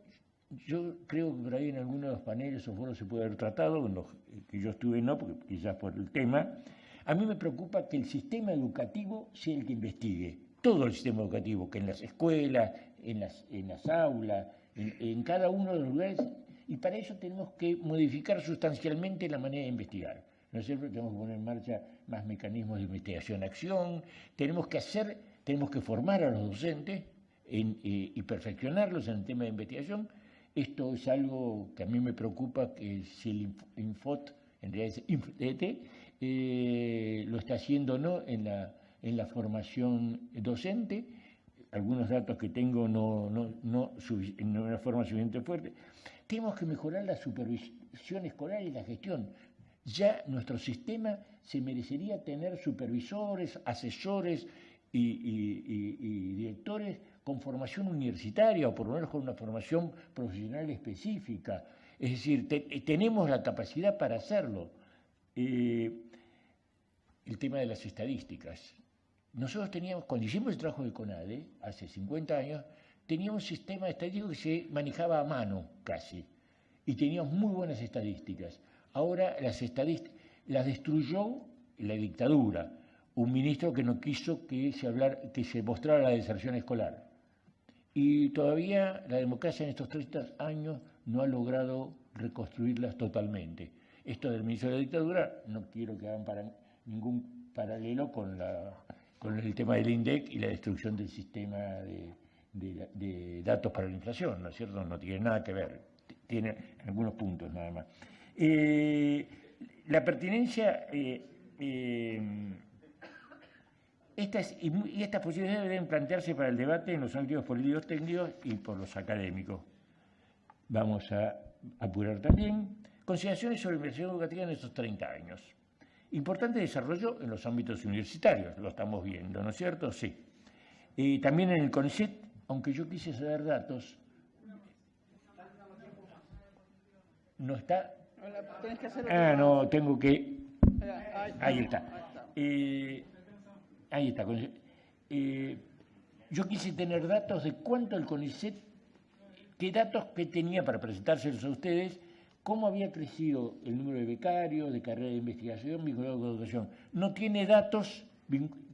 yo creo que por ahí en algunos de los paneles o foros se puede haber tratado, en los que yo estuve no, porque quizás por el tema. A mí me preocupa que el sistema educativo sea el que investigue, todo el sistema educativo, que en las escuelas, en las aulas, en cada uno de los lugares, y para eso tenemos que modificar sustancialmente la manera de investigar. ¿No es cierto? Tenemos que poner en marcha más mecanismos de investigación-acción, tenemos que formar a los docentes y perfeccionarlos en el tema de investigación. Esto es algo que a mí me preocupa, que si el Infot, en realidad es Infot, lo está haciendo o no en la formación docente. Algunos datos que tengo no en una forma suficientemente fuerte. Tenemos que mejorar la supervisión escolar y la gestión. Ya nuestro sistema se merecería tener supervisores, asesores y directores con formación universitaria o por lo menos con una formación profesional específica. Es decir, tenemos la capacidad para hacerlo. El tema de las estadísticas. Nosotros teníamos, cuando hicimos el trabajo de CONADE, hace 50 años, teníamos un sistema estadístico que se manejaba a mano casi, y teníamos muy buenas estadísticas. Ahora las destruyó la dictadura, un ministro que no quiso que se mostrara la deserción escolar. Y todavía la democracia en estos 30 años no ha logrado reconstruirlas totalmente. Esto del ministro de la dictadura, no quiero que hagan ningún paralelo con el tema del INDEC y la destrucción del sistema de datos para la inflación, ¿no es cierto? No tiene nada que ver, tiene algunos puntos nada más. La pertinencia, estas posibilidades deben plantearse para el debate en los ámbitos políticos técnicos y por los académicos. Vamos a apurar también consideraciones sobre inversión educativa en estos 30 años. Importante desarrollo en los ámbitos universitarios, lo estamos viendo, ¿no es cierto? Sí. También en el CONICET, aunque yo quise saber datos, no está. No, tengo que. Ahí está. Ahí está. Yo quise tener datos de cuánto el CONICET, qué datos que tenía para presentárselos a ustedes, cómo había crecido el número de becarios, de carreras de investigación vinculados con la educación. No tiene datos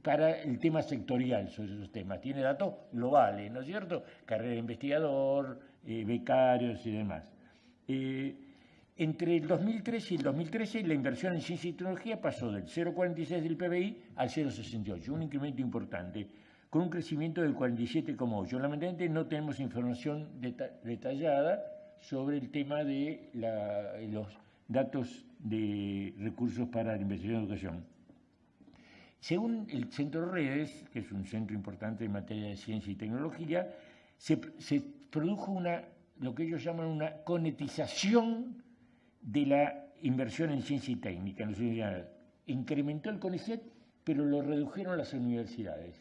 para el tema sectorial sobre esos temas, tiene datos globales, ¿no es cierto? Carrera de investigador, becarios y demás. Entre el 2003 y el 2013 la inversión en ciencia y tecnología pasó del 0,46 del PBI al 0,68, un incremento importante, con un crecimiento del 47,8. Lamentablemente no tenemos información detallada sobre el tema de los datos de recursos para la investigación y educación. Según el Centro Redes, que es un centro importante en materia de ciencia y tecnología, se produjo lo que ellos llaman una conetización de la inversión en ciencia y técnica en las universidades. Incrementó el CONICET, pero lo redujeron las universidades.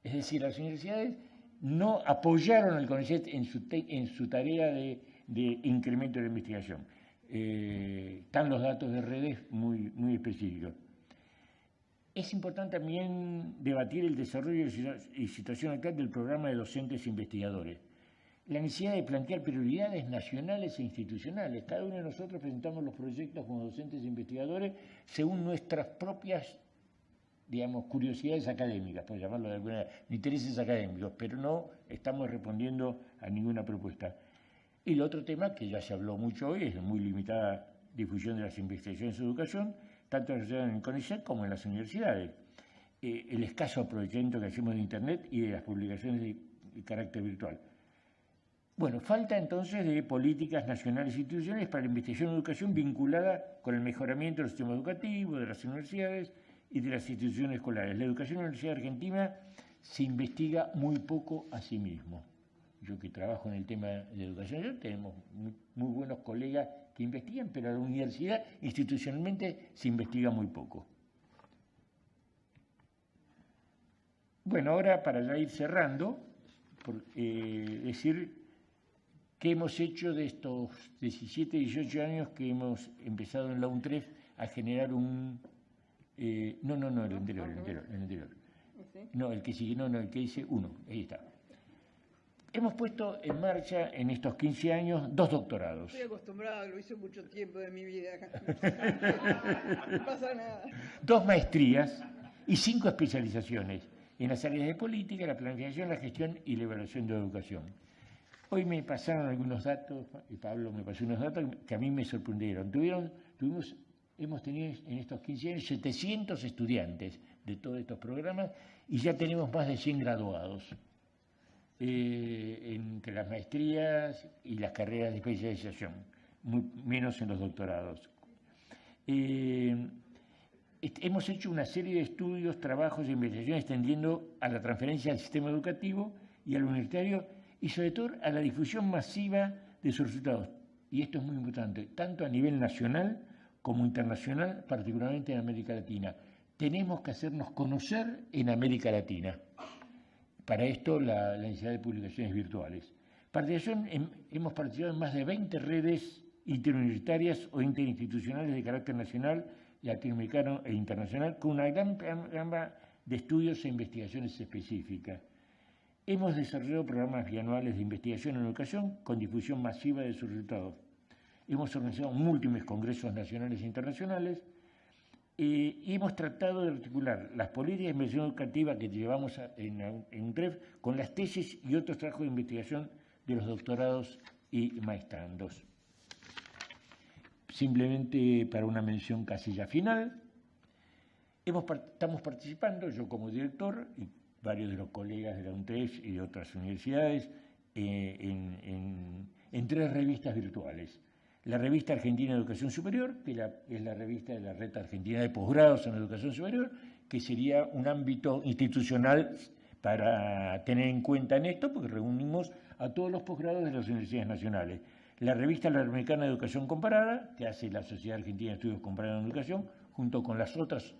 Es decir, las universidades no apoyaron al CONICET en su tarea de incremento de la investigación. Están los datos de Redes muy, muy específicos. Es importante también debatir el desarrollo y situación actual del programa de docentes e investigadores. La necesidad de plantear prioridades nacionales e institucionales. Cada uno de nosotros presentamos los proyectos como docentes e investigadores según nuestras propias, digamos, curiosidades académicas, por llamarlo de alguna manera, intereses académicos, pero no estamos respondiendo a ninguna propuesta. Y el otro tema, que ya se habló mucho hoy, es la muy limitada difusión de las investigaciones en educación, tanto en el CONICET como en las universidades. El escaso aprovechamiento que hacemos de Internet y de las publicaciones de carácter virtual. Bueno, falta entonces de políticas nacionales e institucionales para la investigación en educación vinculada con el mejoramiento del sistema educativo, de las universidades y de las instituciones escolares. La educación en la Universidad Argentina se investiga muy poco a sí mismo. Yo que trabajo en el tema de educación, tenemos muy buenos colegas que investigan, pero en la universidad institucionalmente se investiga muy poco. Bueno, ahora para ya ir cerrando, decir qué hemos hecho de estos 17, 18 años que hemos empezado en la UNTREF a generar un... el anterior. No, el que sigue, el que dice uno, ahí está. Hemos puesto en marcha en estos 15 años 2 doctorados. Estoy acostumbrado, lo hice mucho tiempo de mi vida. No pasa nada. 2 maestrías y 5 especializaciones en las áreas de política, la planificación, la gestión y la evaluación de la educación. Hoy me pasaron algunos datos, y Pablo me pasó unos datos que a mí me sorprendieron. Hemos tenido en estos 15 años 700 estudiantes de todos estos programas y ya tenemos más de 100 graduados. Entre las maestrías y las carreras de especialización, menos en los doctorados. Hemos hecho una serie de estudios, trabajos e investigaciones extendiendo a la transferencia al sistema educativo y al universitario y sobre todo a la difusión masiva de sus resultados. Y esto es muy importante, tanto a nivel nacional como internacional, particularmente en América Latina. Tenemos que hacernos conocer en América Latina. Para esto, la necesidad de publicaciones virtuales. Hemos participado en más de 20 redes interuniversitarias o interinstitucionales de carácter nacional, latinoamericano e internacional, con una gran gama de estudios e investigaciones específicas. Hemos desarrollado programas bianuales de investigación en educación con difusión masiva de sus resultados. Hemos organizado múltiples congresos nacionales e internacionales. y hemos tratado de articular las políticas de investigación educativa que llevamos en UNTREF con las tesis y otros trabajos de investigación de los doctorados y maestrandos. Simplemente para una mención casi ya final, estamos participando, yo como director y varios de los colegas de la UNTREF y de otras universidades, en 3 revistas virtuales. La revista Argentina de Educación Superior, que es la revista de la Red Argentina de Posgrados en Educación Superior, que sería un ámbito institucional para tener en cuenta en esto, porque reunimos a todos los posgrados de las universidades nacionales. La revista Latinoamericana de Educación Comparada, que hace la Sociedad Argentina de Estudios Comparados en Educación, junto con las otras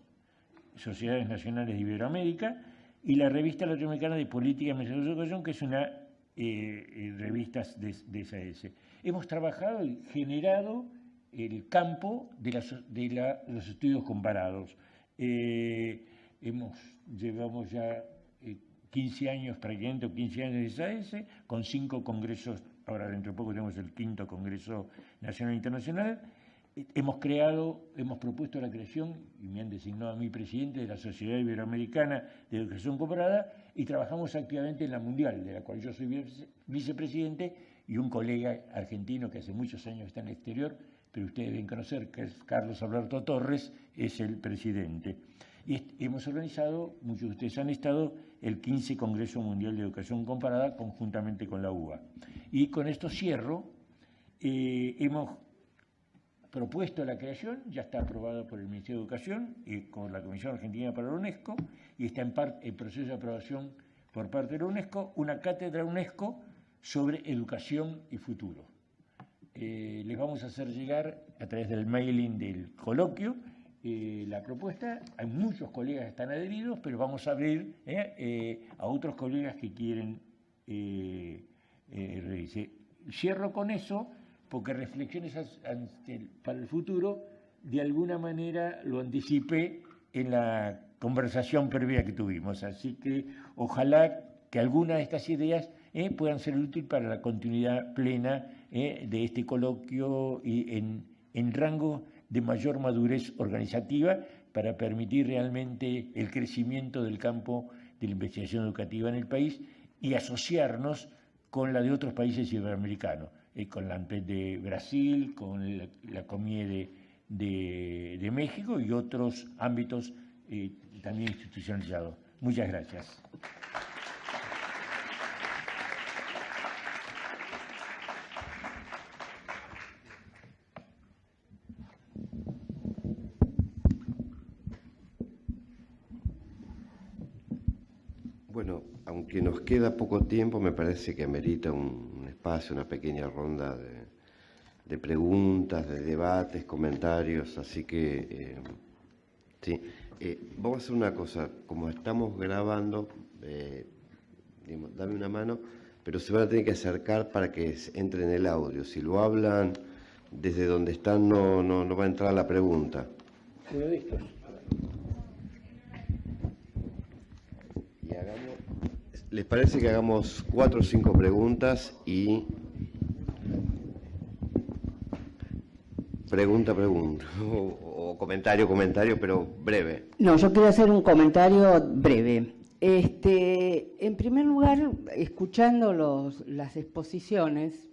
sociedades nacionales de Iberoamérica, y la revista Latinoamericana de Política y Administración de Educación, que es una revista de SAS. Hemos trabajado y generado el campo de los estudios comparados. Llevamos ya 15 años prácticamente, o 15 años de SAS, con 5 congresos, ahora dentro de poco tenemos el 5º Congreso Nacional e Internacional. Hemos propuesto la creación, y me han designado a mí presidente de la Sociedad Iberoamericana de Educación Comparada, y trabajamos activamente en la Mundial, de la cual yo soy vicepresidente, y un colega argentino que hace muchos años está en el exterior, pero ustedes deben conocer, que es Carlos Alberto Torres, es el presidente. Y hemos organizado, muchos de ustedes han estado, el 15 Congreso Mundial de Educación Comparada, conjuntamente con la UBA. Y con esto cierro, hemos propuesto la creación, ya está aprobada por el Ministerio de Educación y con la Comisión Argentina para la UNESCO, y está en proceso de aprobación por parte de la UNESCO, una cátedra UNESCO sobre educación y futuro. Les vamos a hacer llegar a través del mailing del coloquio la propuesta. Hay muchos colegas que están adheridos, pero vamos a abrir a otros colegas que quieren revisar. Cierro con eso, porque reflexiones para el futuro, de alguna manera lo anticipé en la conversación previa que tuvimos. Así que ojalá que algunas de estas ideas puedan ser útiles para la continuidad plena de este coloquio y en rango de mayor madurez organizativa para permitir realmente el crecimiento del campo de la investigación educativa en el país y asociarnos con la de otros países iberoamericanos, con la ANPED de Brasil, con la COMIE de México y otros ámbitos también institucionalizados. Muchas gracias. Bueno, aunque nos queda poco tiempo, me parece que amerita un espacio, una pequeña ronda de preguntas, de debates, comentarios, así que sí. Vamos a hacer una cosa, como estamos grabando, dame una mano, pero se van a tener que acercar para que entre en el audio. Si lo hablan desde donde están, no va a entrar la pregunta. ¿Les parece que hagamos 4 o 5 preguntas y pregunta, o comentario, pero breve? No, yo quiero hacer un comentario breve. En primer lugar, escuchando las exposiciones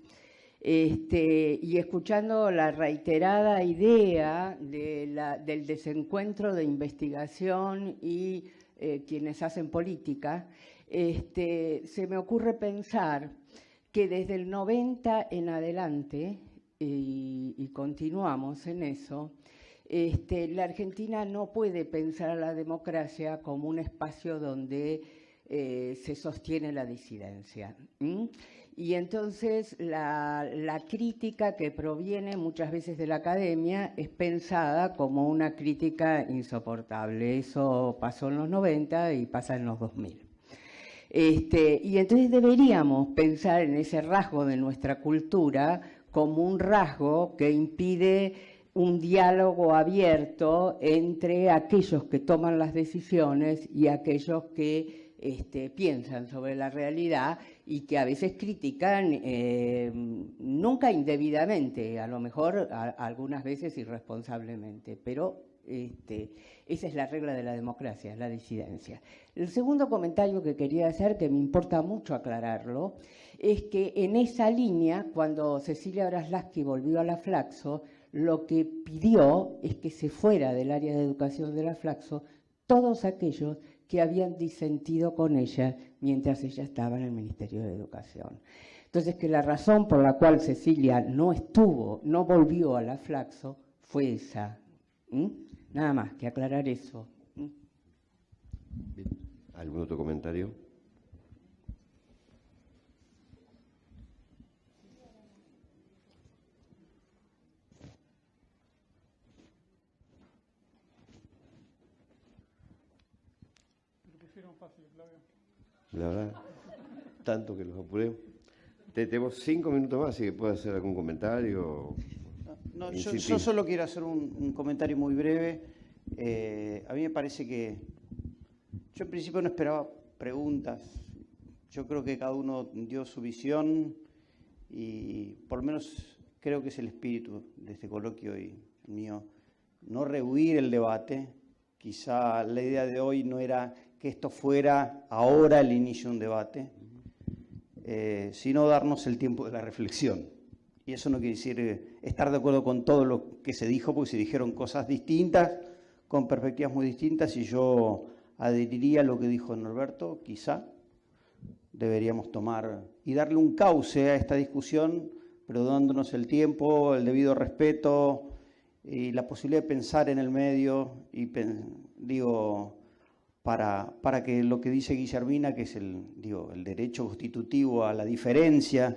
y escuchando la reiterada idea del desencuentro de investigación y quienes hacen política, se me ocurre pensar que desde el 90 en adelante, y continuamos en eso, la Argentina no puede pensar a la democracia como un espacio donde se sostiene la disidencia. Y entonces la crítica que proviene muchas veces de la academia es pensada como una crítica insoportable. Eso pasó en los 90 y pasa en los 2000. Y entonces deberíamos pensar en ese rasgo de nuestra cultura como un rasgo que impide un diálogo abierto entre aquellos que toman las decisiones y aquellos que piensan sobre la realidad y que a veces critican, nunca indebidamente, a lo mejor algunas veces irresponsablemente, pero esa es la regla de la democracia, la disidencia. El segundo comentario que quería hacer, que me importa mucho aclararlo, es que en esa línea, cuando Cecilia Braslavsky volvió a la Flaxo, lo que pidió es que se fuera del área de educación de la Flaxo todos aquellos que habían disentido con ella mientras ella estaba en el Ministerio de Educación. Entonces, que la razón por la cual Cecilia no volvió a la Flaxo fue esa. Nada más que aclarar eso. Bien. ¿Algún otro comentario? La verdad, tanto que los apuré. Tenemos 5 minutos más, así que puede hacer algún comentario. No, yo solo quiero hacer un comentario muy breve. A mí me parece que yo en principio no esperaba preguntas. Yo creo que cada uno dio su visión y por lo menos creo que es el espíritu de este coloquio y el mío. No rehuir el debate. Quizá la idea de hoy no era que esto fuera ahora el inicio de un debate, sino darnos el tiempo de la reflexión. Y eso no quiere decir estar de acuerdo con todo lo que se dijo, porque se dijeron cosas distintas, con perspectivas muy distintas, y yo adheriría a lo que dijo Norberto. Quizá deberíamos tomar y darle un cauce a esta discusión, pero dándonos el tiempo, el debido respeto y la posibilidad de pensar en el medio, y para que lo que dice Guillermina, que es el derecho constitutivo a la diferencia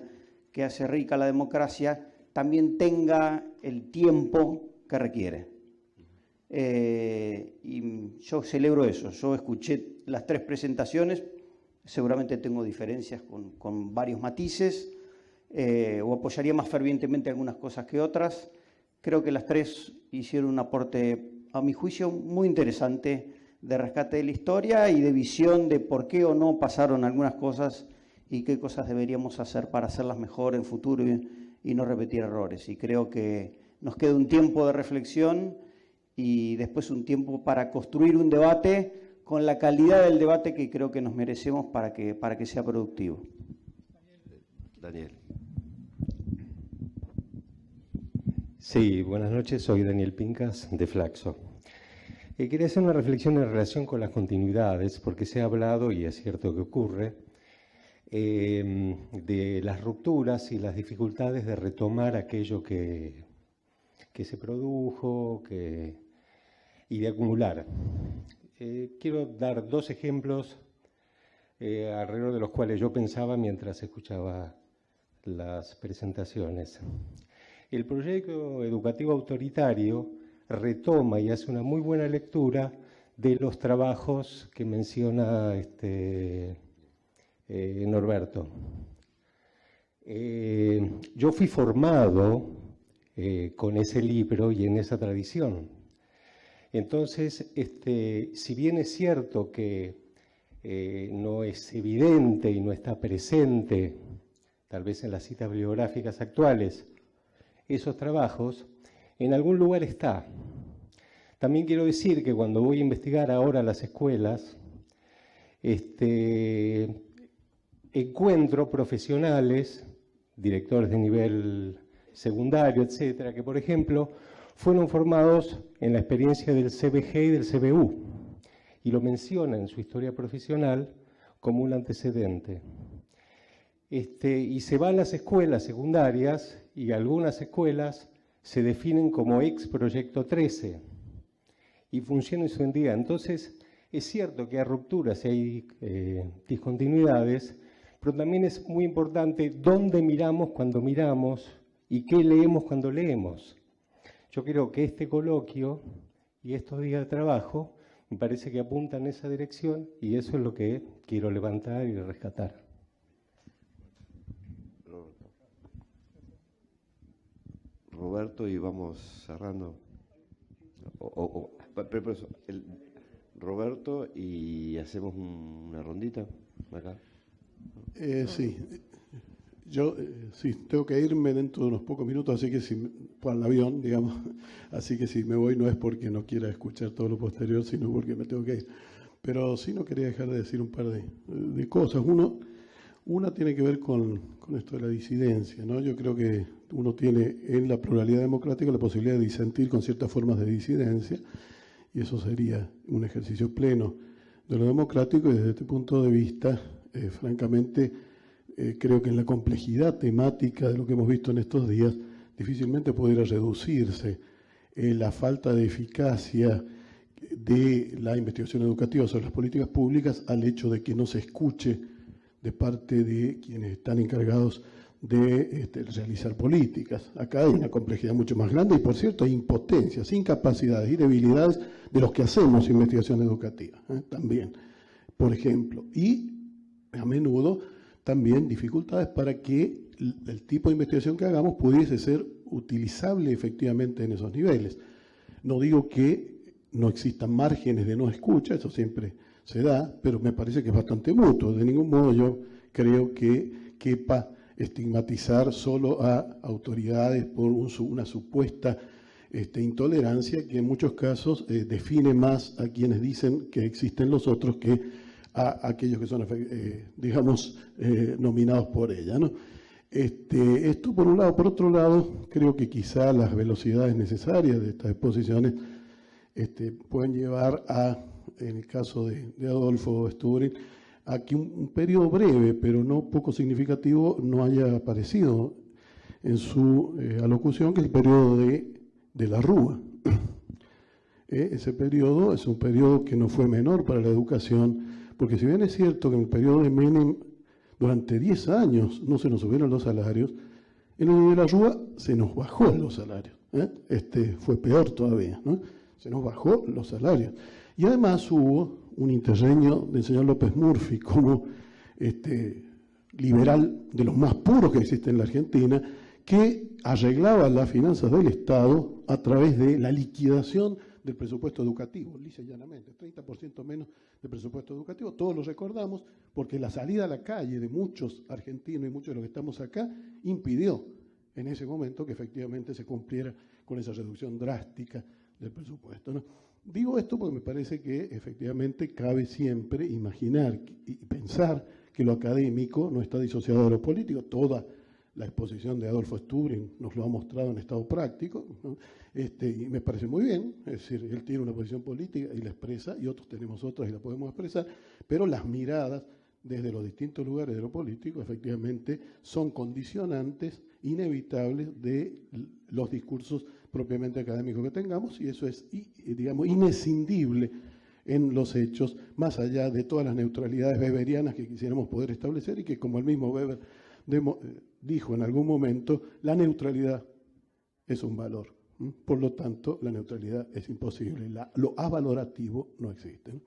que hace rica la democracia, también tenga el tiempo que requiere. Y yo celebro eso. Yo escuché las 3 presentaciones, seguramente tengo diferencias con varios matices, o apoyaría más fervientemente algunas cosas que otras. Creo que las 3 hicieron un aporte, a mi juicio, muy interesante de rescate de la historia y de visión de por qué o no pasaron algunas cosas y qué cosas deberíamos hacer para hacerlas mejor en futuro y no repetir errores. Y creo que nos queda un tiempo de reflexión y después un tiempo para construir un debate con la calidad del debate que creo que nos merecemos para que sea productivo. Daniel. Sí, buenas noches, soy Daniel Pincas, de Flaxo. Quería hacer una reflexión en relación con las continuidades, porque se ha hablado, y es cierto que ocurre, de las rupturas y las dificultades de retomar aquello que se produjo y de acumular. Quiero dar 2 ejemplos alrededor de los cuales yo pensaba mientras escuchaba las presentaciones. El proyecto educativo autoritario retoma y hace una muy buena lectura de los trabajos que menciona Norberto. Yo fui formado con ese libro y en esa tradición. Entonces, si bien es cierto que no es evidente y no está presente, tal vez en las citas bibliográficas actuales, esos trabajos, en algún lugar está. También quiero decir que cuando voy a investigar ahora las escuelas, encuentro profesionales, directores de nivel secundario, etcétera, que por ejemplo fueron formados en la experiencia del CBG y del CBU y lo mencionan en su historia profesional como un antecedente. Y se van a las escuelas secundarias y algunas escuelas se definen como ex Proyecto 13 y funcionan hoy en día. Entonces, es cierto que hay rupturas y hay discontinuidades, pero también es muy importante dónde miramos cuando miramos y qué leemos cuando leemos. Yo creo que este coloquio y estos días de trabajo me parece que apuntan en esa dirección y eso es lo que quiero levantar y rescatar. Roberto, y vamos cerrando. Roberto, y hacemos una rondita acá. Sí. Yo sí, tengo que irme dentro de unos pocos minutos, así que por el avión, digamos, así que si me voy no es porque no quiera escuchar todo lo posterior, sino porque me tengo que ir. Pero sí no quería dejar de decir un par de cosas. Una tiene que ver con esto de la disidencia, ¿no? Yo creo que uno tiene en la pluralidad democrática la posibilidad de disentir con ciertas formas de disidencia, y eso sería un ejercicio pleno de lo democrático, y desde este punto de vista, francamente, creo que en la complejidad temática de lo que hemos visto en estos días, difícilmente pudiera reducirse la falta de eficacia de la investigación educativa sobre las políticas públicas al hecho de que no se escuche de parte de quienes están encargados de realizar políticas. Acá hay una complejidad mucho más grande y, por cierto, hay impotencias, incapacidades y debilidades de los que hacemos investigación educativa, también, por ejemplo. Y a menudo también dificultades para que el tipo de investigación que hagamos pudiese ser utilizable efectivamente en esos niveles. No digo que no existan márgenes de no escucha, eso siempre se da, pero me parece que es bastante mutuo. De ningún modo yo creo que quepa estigmatizar solo a autoridades por una supuesta intolerancia que en muchos casos define más a quienes dicen que existen los otros que a aquellos que son, digamos, nominados por ella, ¿no? Esto por un lado. Por otro lado, creo que quizá las velocidades necesarias de estas exposiciones pueden llevar a, en el caso de Adolfo Sturing, a que un periodo breve, pero no poco significativo, no haya aparecido en su alocución, que es el periodo de la Rúa. Ese periodo es un periodo que no fue menor para la educación, porque si bien es cierto que en el periodo de Menem, durante 10 años no se nos subieron los salarios, en el de la Rúa se nos bajó los salarios. Fue peor todavía, ¿no? Se nos bajó los salarios. Y además hubo un interreño del señor López Murphy como liberal de los más puros que existe en la Argentina, que arreglaba las finanzas del Estado a través de la liquidación del presupuesto educativo, lisa y llanamente, 30% menos de presupuesto educativo. Todos lo recordamos porque la salida a la calle de muchos argentinos y muchos de los que estamos acá impidió en ese momento que efectivamente se cumpliera con esa reducción drástica del presupuesto, ¿no? Digo esto porque me parece que efectivamente cabe siempre imaginar y pensar que lo académico no está disociado de lo político. Toda la exposición de Adolfo Sturing nos lo ha mostrado en estado práctico, ¿no? Y me parece muy bien, es decir, él tiene una posición política y la expresa, y otros tenemos otras y la podemos expresar, pero las miradas desde los distintos lugares de lo político efectivamente son condicionantes inevitables de los discursos propiamente académicos que tengamos, y eso es, digamos, inescindible en los hechos, más allá de todas las neutralidades weberianas que quisiéramos poder establecer, y que, como el mismo Weber dijo en algún momento, la neutralidad es un valor. Por lo tanto, la neutralidad es imposible. Lo avalorativo no existe, ¿no?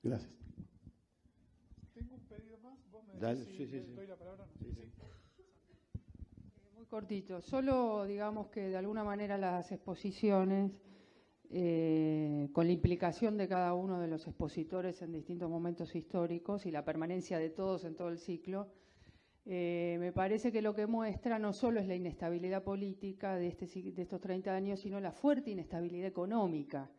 Gracias. Tengo un pedido más. ¿Vos me Dale, decís sí. doy la palabra? Sí. Muy cortito. Solo, digamos que de alguna manera las exposiciones, con la implicación de cada uno de los expositores en distintos momentos históricos y la permanencia de todos en todo el ciclo, me parece que lo que muestra no solo es la inestabilidad política de estos 30 años, sino la fuerte inestabilidad económica,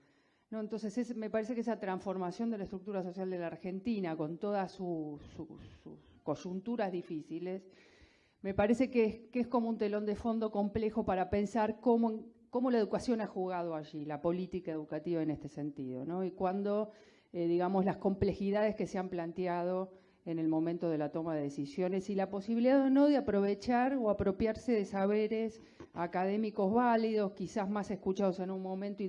¿no? Entonces me parece que esa transformación de la estructura social de la Argentina, con todas sus coyunturas difíciles, me parece que es como un telón de fondo complejo para pensar cómo la educación ha jugado allí, la política educativa en este sentido, ¿no? Y cuando, digamos, las complejidades que se han planteado en el momento de la toma de decisiones y la posibilidad o no de aprovechar o apropiarse de saberes académicos válidos, quizás más escuchados en un momento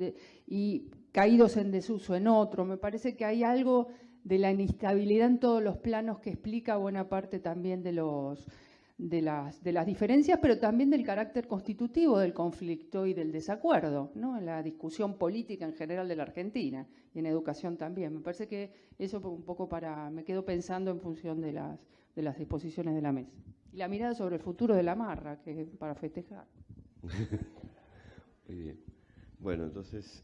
y caídos en desuso en otro. Me parece que hay algo de la inestabilidad en todos los planos que explica buena parte también de las diferencias, pero también del carácter constitutivo del conflicto y del desacuerdo, ¿no? En la discusión política en general de la Argentina y en educación también. Me parece que eso un poco me quedo pensando en función de las disposiciones de la mesa. Y la mirada sobre el futuro de la Marra, que es para festejar. Muy bien. Bueno, entonces...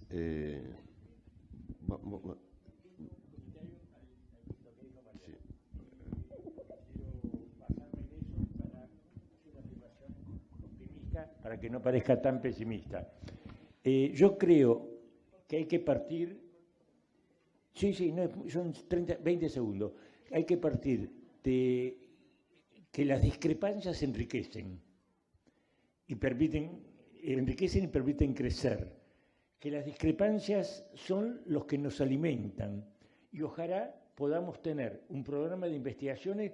para que no parezca tan pesimista. Yo creo que hay que partir, sí, no, son 20 segundos, hay que partir de que las discrepancias enriquecen y enriquecen y permiten crecer, que las discrepancias son los que nos alimentan y ojalá podamos tener un programa de investigaciones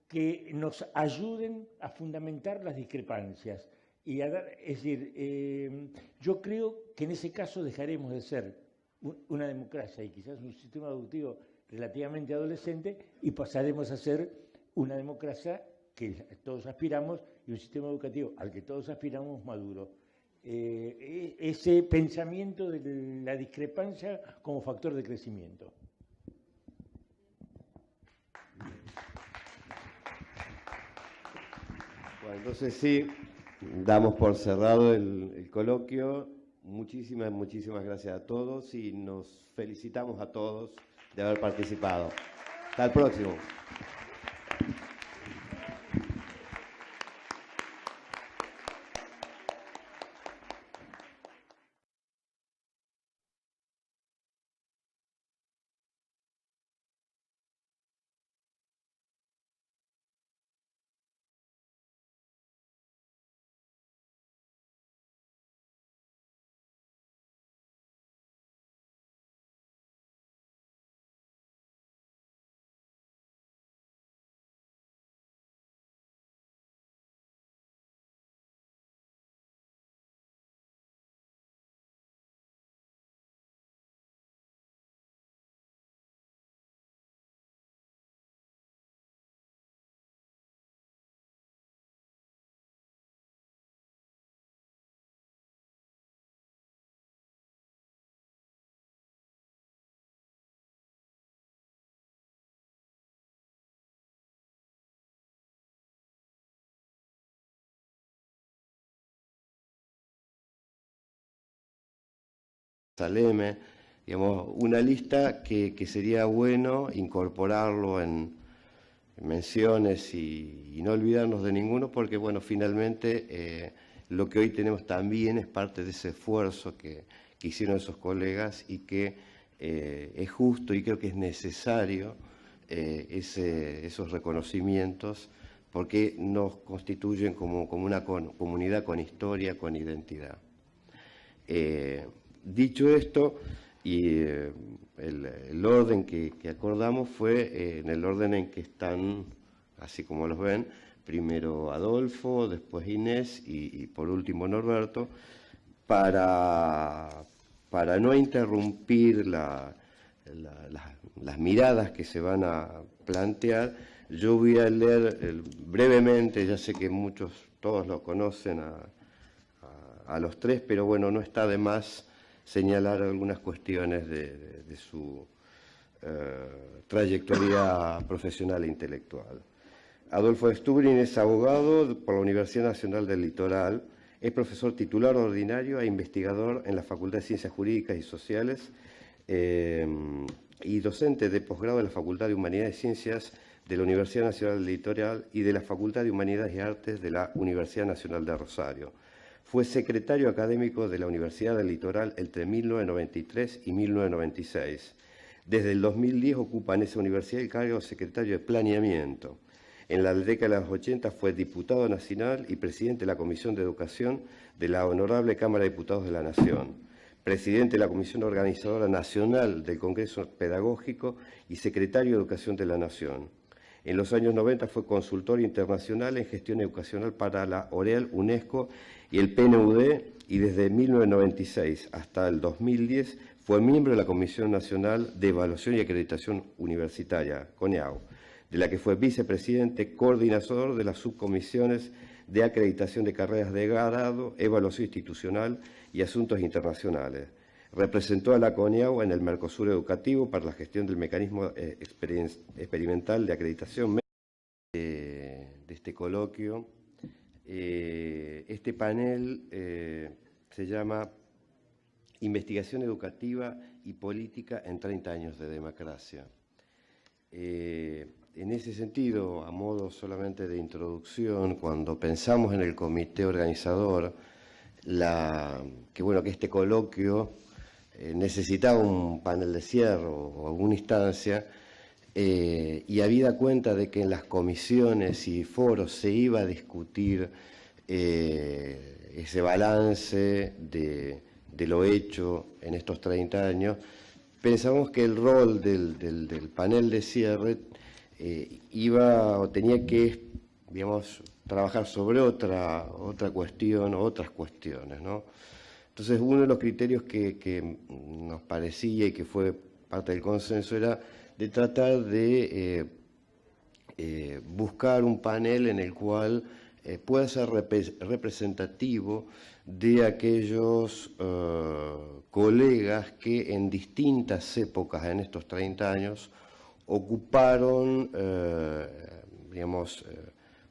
que nos ayuden a fundamentar las discrepancias. Y es decir, yo creo que en ese caso dejaremos de ser una democracia y quizás un sistema educativo relativamente adolescente y pasaremos a ser una democracia que todos aspiramos y un sistema educativo al que todos aspiramos maduro. Ese pensamiento de la discrepancia como factor de crecimiento. Bueno, entonces sí, damos por cerrado el coloquio. Muchísimas gracias a todos y nos felicitamos a todos de haber participado. Hasta el próximo. Saleme, digamos, una lista que sería bueno incorporarlo en menciones y no olvidarnos de ninguno, porque bueno, finalmente lo que hoy tenemos también es parte de ese esfuerzo que hicieron esos colegas y que es justo y creo que es necesario esos reconocimientos porque nos constituyen como una comunidad con historia, con identidad. Dicho esto, y el orden que acordamos fue en el orden en que están, así como los ven, primero Adolfo, después Inés y por último Norberto, para no interrumpir las miradas que se van a plantear. Yo voy a leer brevemente, ya sé que todos lo conocen a los tres, pero bueno, no está de más señalar algunas cuestiones de su trayectoria profesional e intelectual. Adolfo Stubrin es abogado por la Universidad Nacional del Litoral, es profesor titular ordinario e investigador en la Facultad de Ciencias Jurídicas y Sociales y docente de posgrado en la Facultad de Humanidades y Ciencias de la Universidad Nacional del Litoral y de la Facultad de Humanidades y Artes de la Universidad Nacional de Rosario. Fue secretario académico de la Universidad del Litoral entre 1993 y 1996. Desde el 2010 ocupa en esa universidad el cargo de secretario de Planeamiento. En la década de los 80 fue diputado nacional y presidente de la Comisión de Educación de la Honorable Cámara de Diputados de la Nación, presidente de la Comisión Organizadora Nacional del Congreso Pedagógico y secretario de Educación de la Nación. En los años 90 fue consultor internacional en gestión educacional para la OREAL, UNESCO y el PNUD, y desde 1996 hasta el 2010 fue miembro de la Comisión Nacional de Evaluación y Acreditación Universitaria, CONEAU, de la que fue vicepresidente, coordinador de las subcomisiones de acreditación de carreras de grado, evaluación institucional y asuntos internacionales. Representó a la CONEAU en el Mercosur Educativo para la gestión del mecanismo experimental de acreditación de este coloquio. Este panel se llama Investigación Educativa y Política en 30 años de democracia. En ese sentido, a modo solamente de introducción, cuando pensamos en el comité organizador, que este coloquio necesitaba un panel de cierre o alguna instancia, y habida cuenta de que en las comisiones y foros se iba a discutir ese balance de lo hecho en estos 30 años, pensamos que el rol del panel de cierre tenía que, digamos, trabajar sobre otra cuestión o otras cuestiones, ¿no? Entonces, uno de los criterios que nos parecía y que fue parte del consenso era de tratar de buscar un panel en el cual pueda ser representativo de aquellos colegas que en distintas épocas en estos 30 años ocuparon,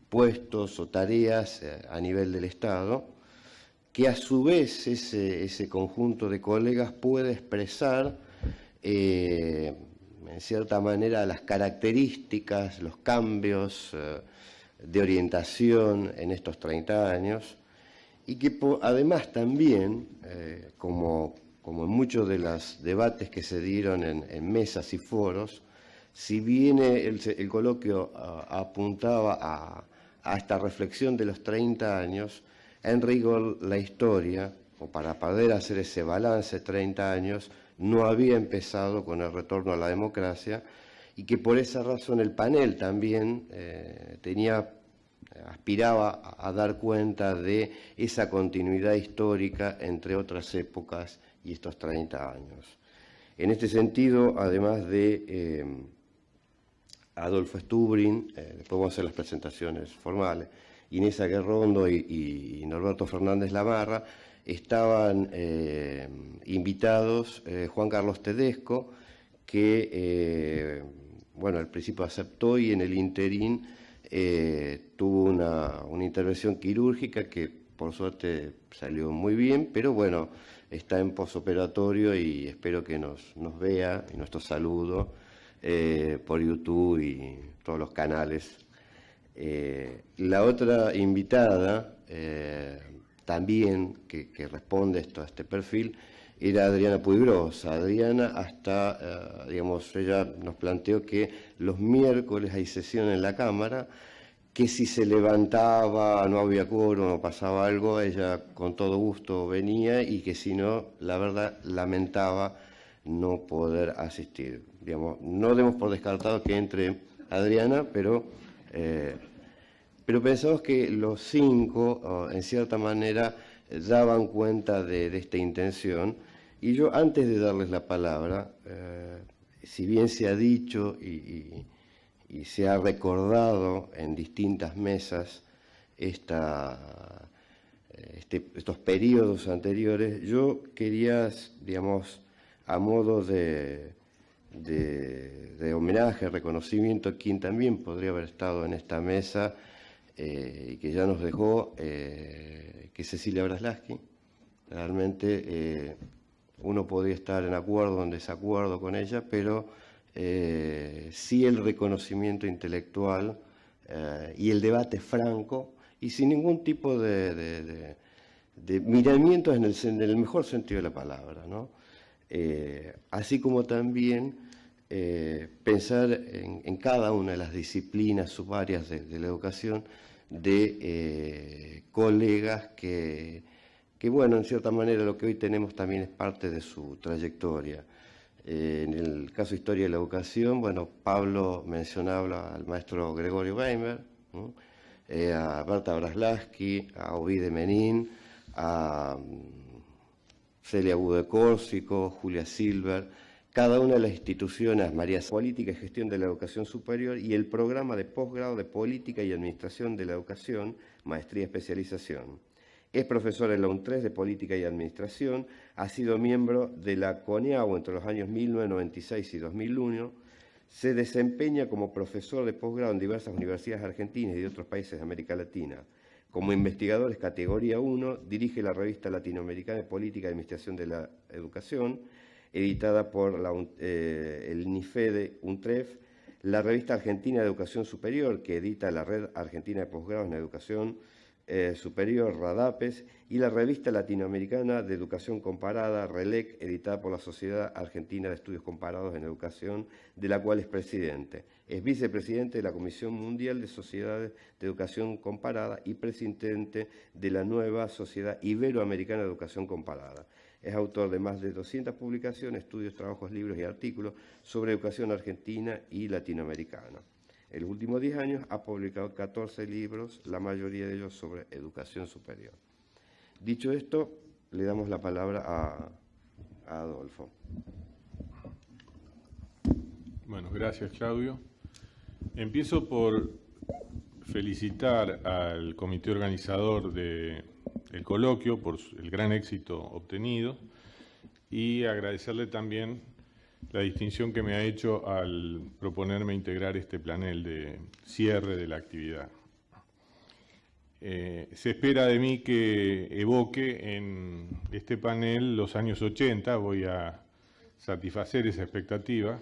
puestos o tareas a nivel del Estado, que a su vez ese conjunto de colegas puede expresar en cierta manera las características, los cambios de orientación en estos 30 años, y que además también, como en muchos de los debates que se dieron en mesas y foros, si bien el coloquio apuntaba a esta reflexión de los 30 años, en rigor la historia, o para poder hacer ese balance 30 años, no había empezado con el retorno a la democracia, y que por esa razón el panel también aspiraba a dar cuenta de esa continuidad histórica entre otras épocas y estos 30 años. En este sentido, además de Adolfo Stubrin, después vamos a hacer las presentaciones formales, Inés Aguerrondo y Norberto Fernández Lamarra, estaban invitados Juan Carlos Tedesco, que al principio aceptó y en el interín tuvo una intervención quirúrgica que por suerte salió muy bien, pero bueno, está en posoperatorio y espero que nos vea, y nuestro saludo por YouTube y todos los canales. La otra invitada, también que responde a este perfil, era Adriana Puiggrosa. Adriana ella nos planteó que los miércoles hay sesión en la Cámara, que si se levantaba, no había quórum o pasaba algo, ella con todo gusto venía, y que si no, la verdad, lamentaba no poder asistir. No demos por descartado que entre Adriana, pero pensamos que los 5, en cierta manera, daban cuenta de esta intención. Y yo, antes de darles la palabra, si bien se ha dicho y se ha recordado en distintas mesas estos periodos anteriores, yo quería, a modo de homenaje, reconocimiento, quien también podría haber estado en esta mesa y que ya nos dejó, que es Cecilia Braslavsky. Realmente uno podía estar en acuerdo o en desacuerdo con ella, pero sí el reconocimiento intelectual y el debate franco y sin ningún tipo de miramientos en el mejor sentido de la palabra, ¿no? Así como también pensar en cada una de las disciplinas subáreas de la educación de colegas que, en cierta manera lo que hoy tenemos también es parte de su trayectoria. En el caso de Historia de la Educación, Pablo mencionaba al maestro Gregorio Weimer, ¿no? A Berta Braslavsky, a Ovide Menin, a Celia Bude-Córsico, Julia Silver, cada una de las instituciones, María Política y Gestión de la Educación Superior, y el programa de posgrado de Política y Administración de la Educación, Maestría y Especialización. Es profesor en la UNTRES de Política y Administración, ha sido miembro de la CONEAU entre los años 1996 y 2001, se desempeña como profesor de posgrado en diversas universidades argentinas y de otros países de América Latina. Como investigador es categoría 1, dirige la revista latinoamericana de Política y Administración de la Educación, editada por el NIFEDE UNTREF, la revista Argentina de Educación Superior, que edita la Red Argentina de Posgrados en Educación Superior, RADAPES, y la revista latinoamericana de Educación Comparada, RELEC, editada por la Sociedad Argentina de Estudios Comparados en Educación, de la cual es presidente. Es vicepresidente de la Comisión Mundial de Sociedades de Educación Comparada y presidente de la nueva Sociedad Iberoamericana de Educación Comparada. Es autor de más de 200 publicaciones, estudios, trabajos, libros y artículos sobre educación argentina y latinoamericana. En los últimos 10 años ha publicado 14 libros, la mayoría de ellos sobre educación superior. Dicho esto, le damos la palabra a Adolfo. Bueno, gracias, Claudio. Empiezo por felicitar al comité organizador del coloquio por el gran éxito obtenido y agradecerle también la distinción que me ha hecho al proponerme integrar este panel de cierre de la actividad. Se espera de mí que evoque en este panel los años 80, voy a satisfacer esa expectativa.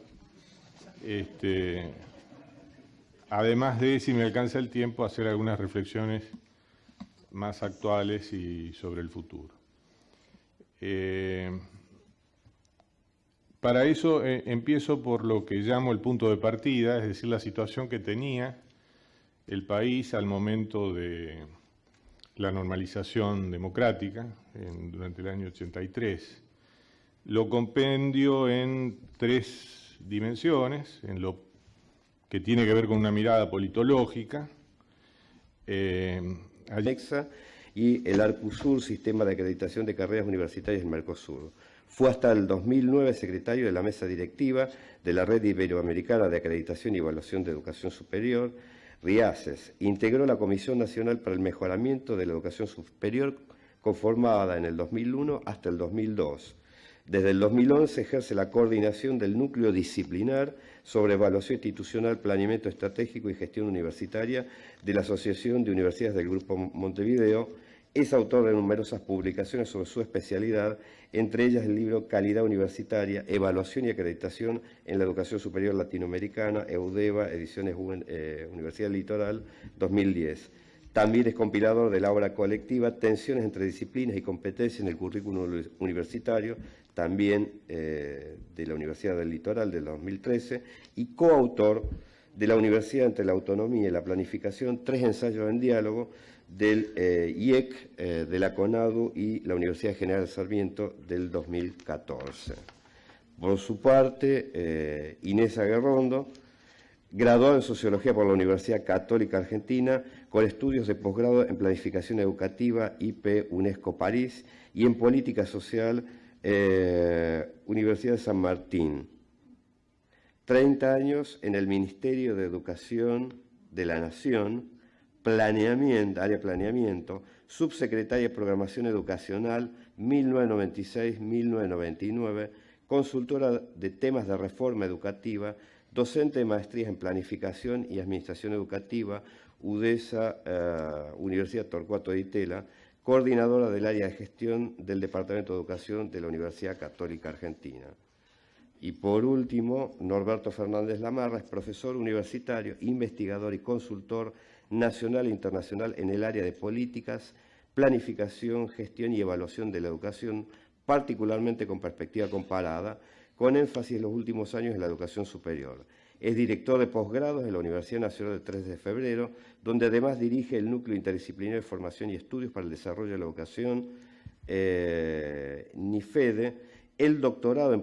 Además de, si me alcanza el tiempo, hacer algunas reflexiones más actuales y sobre el futuro. Para eso empiezo por lo que llamo el punto de partida, es decir, la situación que tenía el país al momento de la normalización democrática durante el año 83. Lo compendio en 3 dimensiones, en lo que tiene que ver con una mirada politológica, Anexa y el Arcusur, Sistema de Acreditación de Carreras Universitarias en Mercosur. Fue hasta el 2009 secretario de la mesa directiva de la Red Iberoamericana de Acreditación y Evaluación de Educación Superior, RIACES. Integró la Comisión Nacional para el Mejoramiento de la Educación Superior, conformada en el 2001 hasta el 2002. Desde el 2011 ejerce la coordinación del Núcleo Disciplinar sobre Evaluación Institucional, Planeamiento Estratégico y Gestión Universitaria de la Asociación de Universidades del Grupo Montevideo. Es autor de numerosas publicaciones sobre su especialidad, entre ellas el libro Calidad Universitaria, Evaluación y Acreditación en la Educación Superior Latinoamericana, EUDEVA, Ediciones Universidad Litoral, 2010. También es compilador de la obra colectiva Tensiones entre disciplinas y competencias en el currículum universitario, también de la Universidad del Litoral, del 2013, y coautor de la Universidad entre la Autonomía y la Planificación, 3 ensayos en diálogo, del IEC, de la CONADU y la Universidad General de Sarmiento del 2014. Por su parte, Inés Aguerrondo, graduada en Sociología por la Universidad Católica Argentina, con estudios de posgrado en Planificación Educativa, IP UNESCO París, y en Política Social, Universidad de San Martín. 30 años en el Ministerio de Educación de la Nación, área planeamiento, subsecretaria de Programación Educacional, 1996-1999, consultora de temas de reforma educativa, docente de maestrías en Planificación y Administración Educativa, UDESA, Universidad Torcuato Di Tella, coordinadora del área de gestión del Departamento de Educación de la Universidad Católica Argentina. Y por último, Norberto Fernández Lamarra es profesor universitario, investigador y consultor nacional e internacional en el área de políticas, planificación, gestión y evaluación de la educación, particularmente con perspectiva comparada, con énfasis en los últimos años en la educación superior. Es director de posgrados en la Universidad Nacional del 3 de Febrero, donde además dirige el Núcleo Interdisciplinario de Formación y Estudios para el Desarrollo de la Educación, NIFEDE, el doctorado en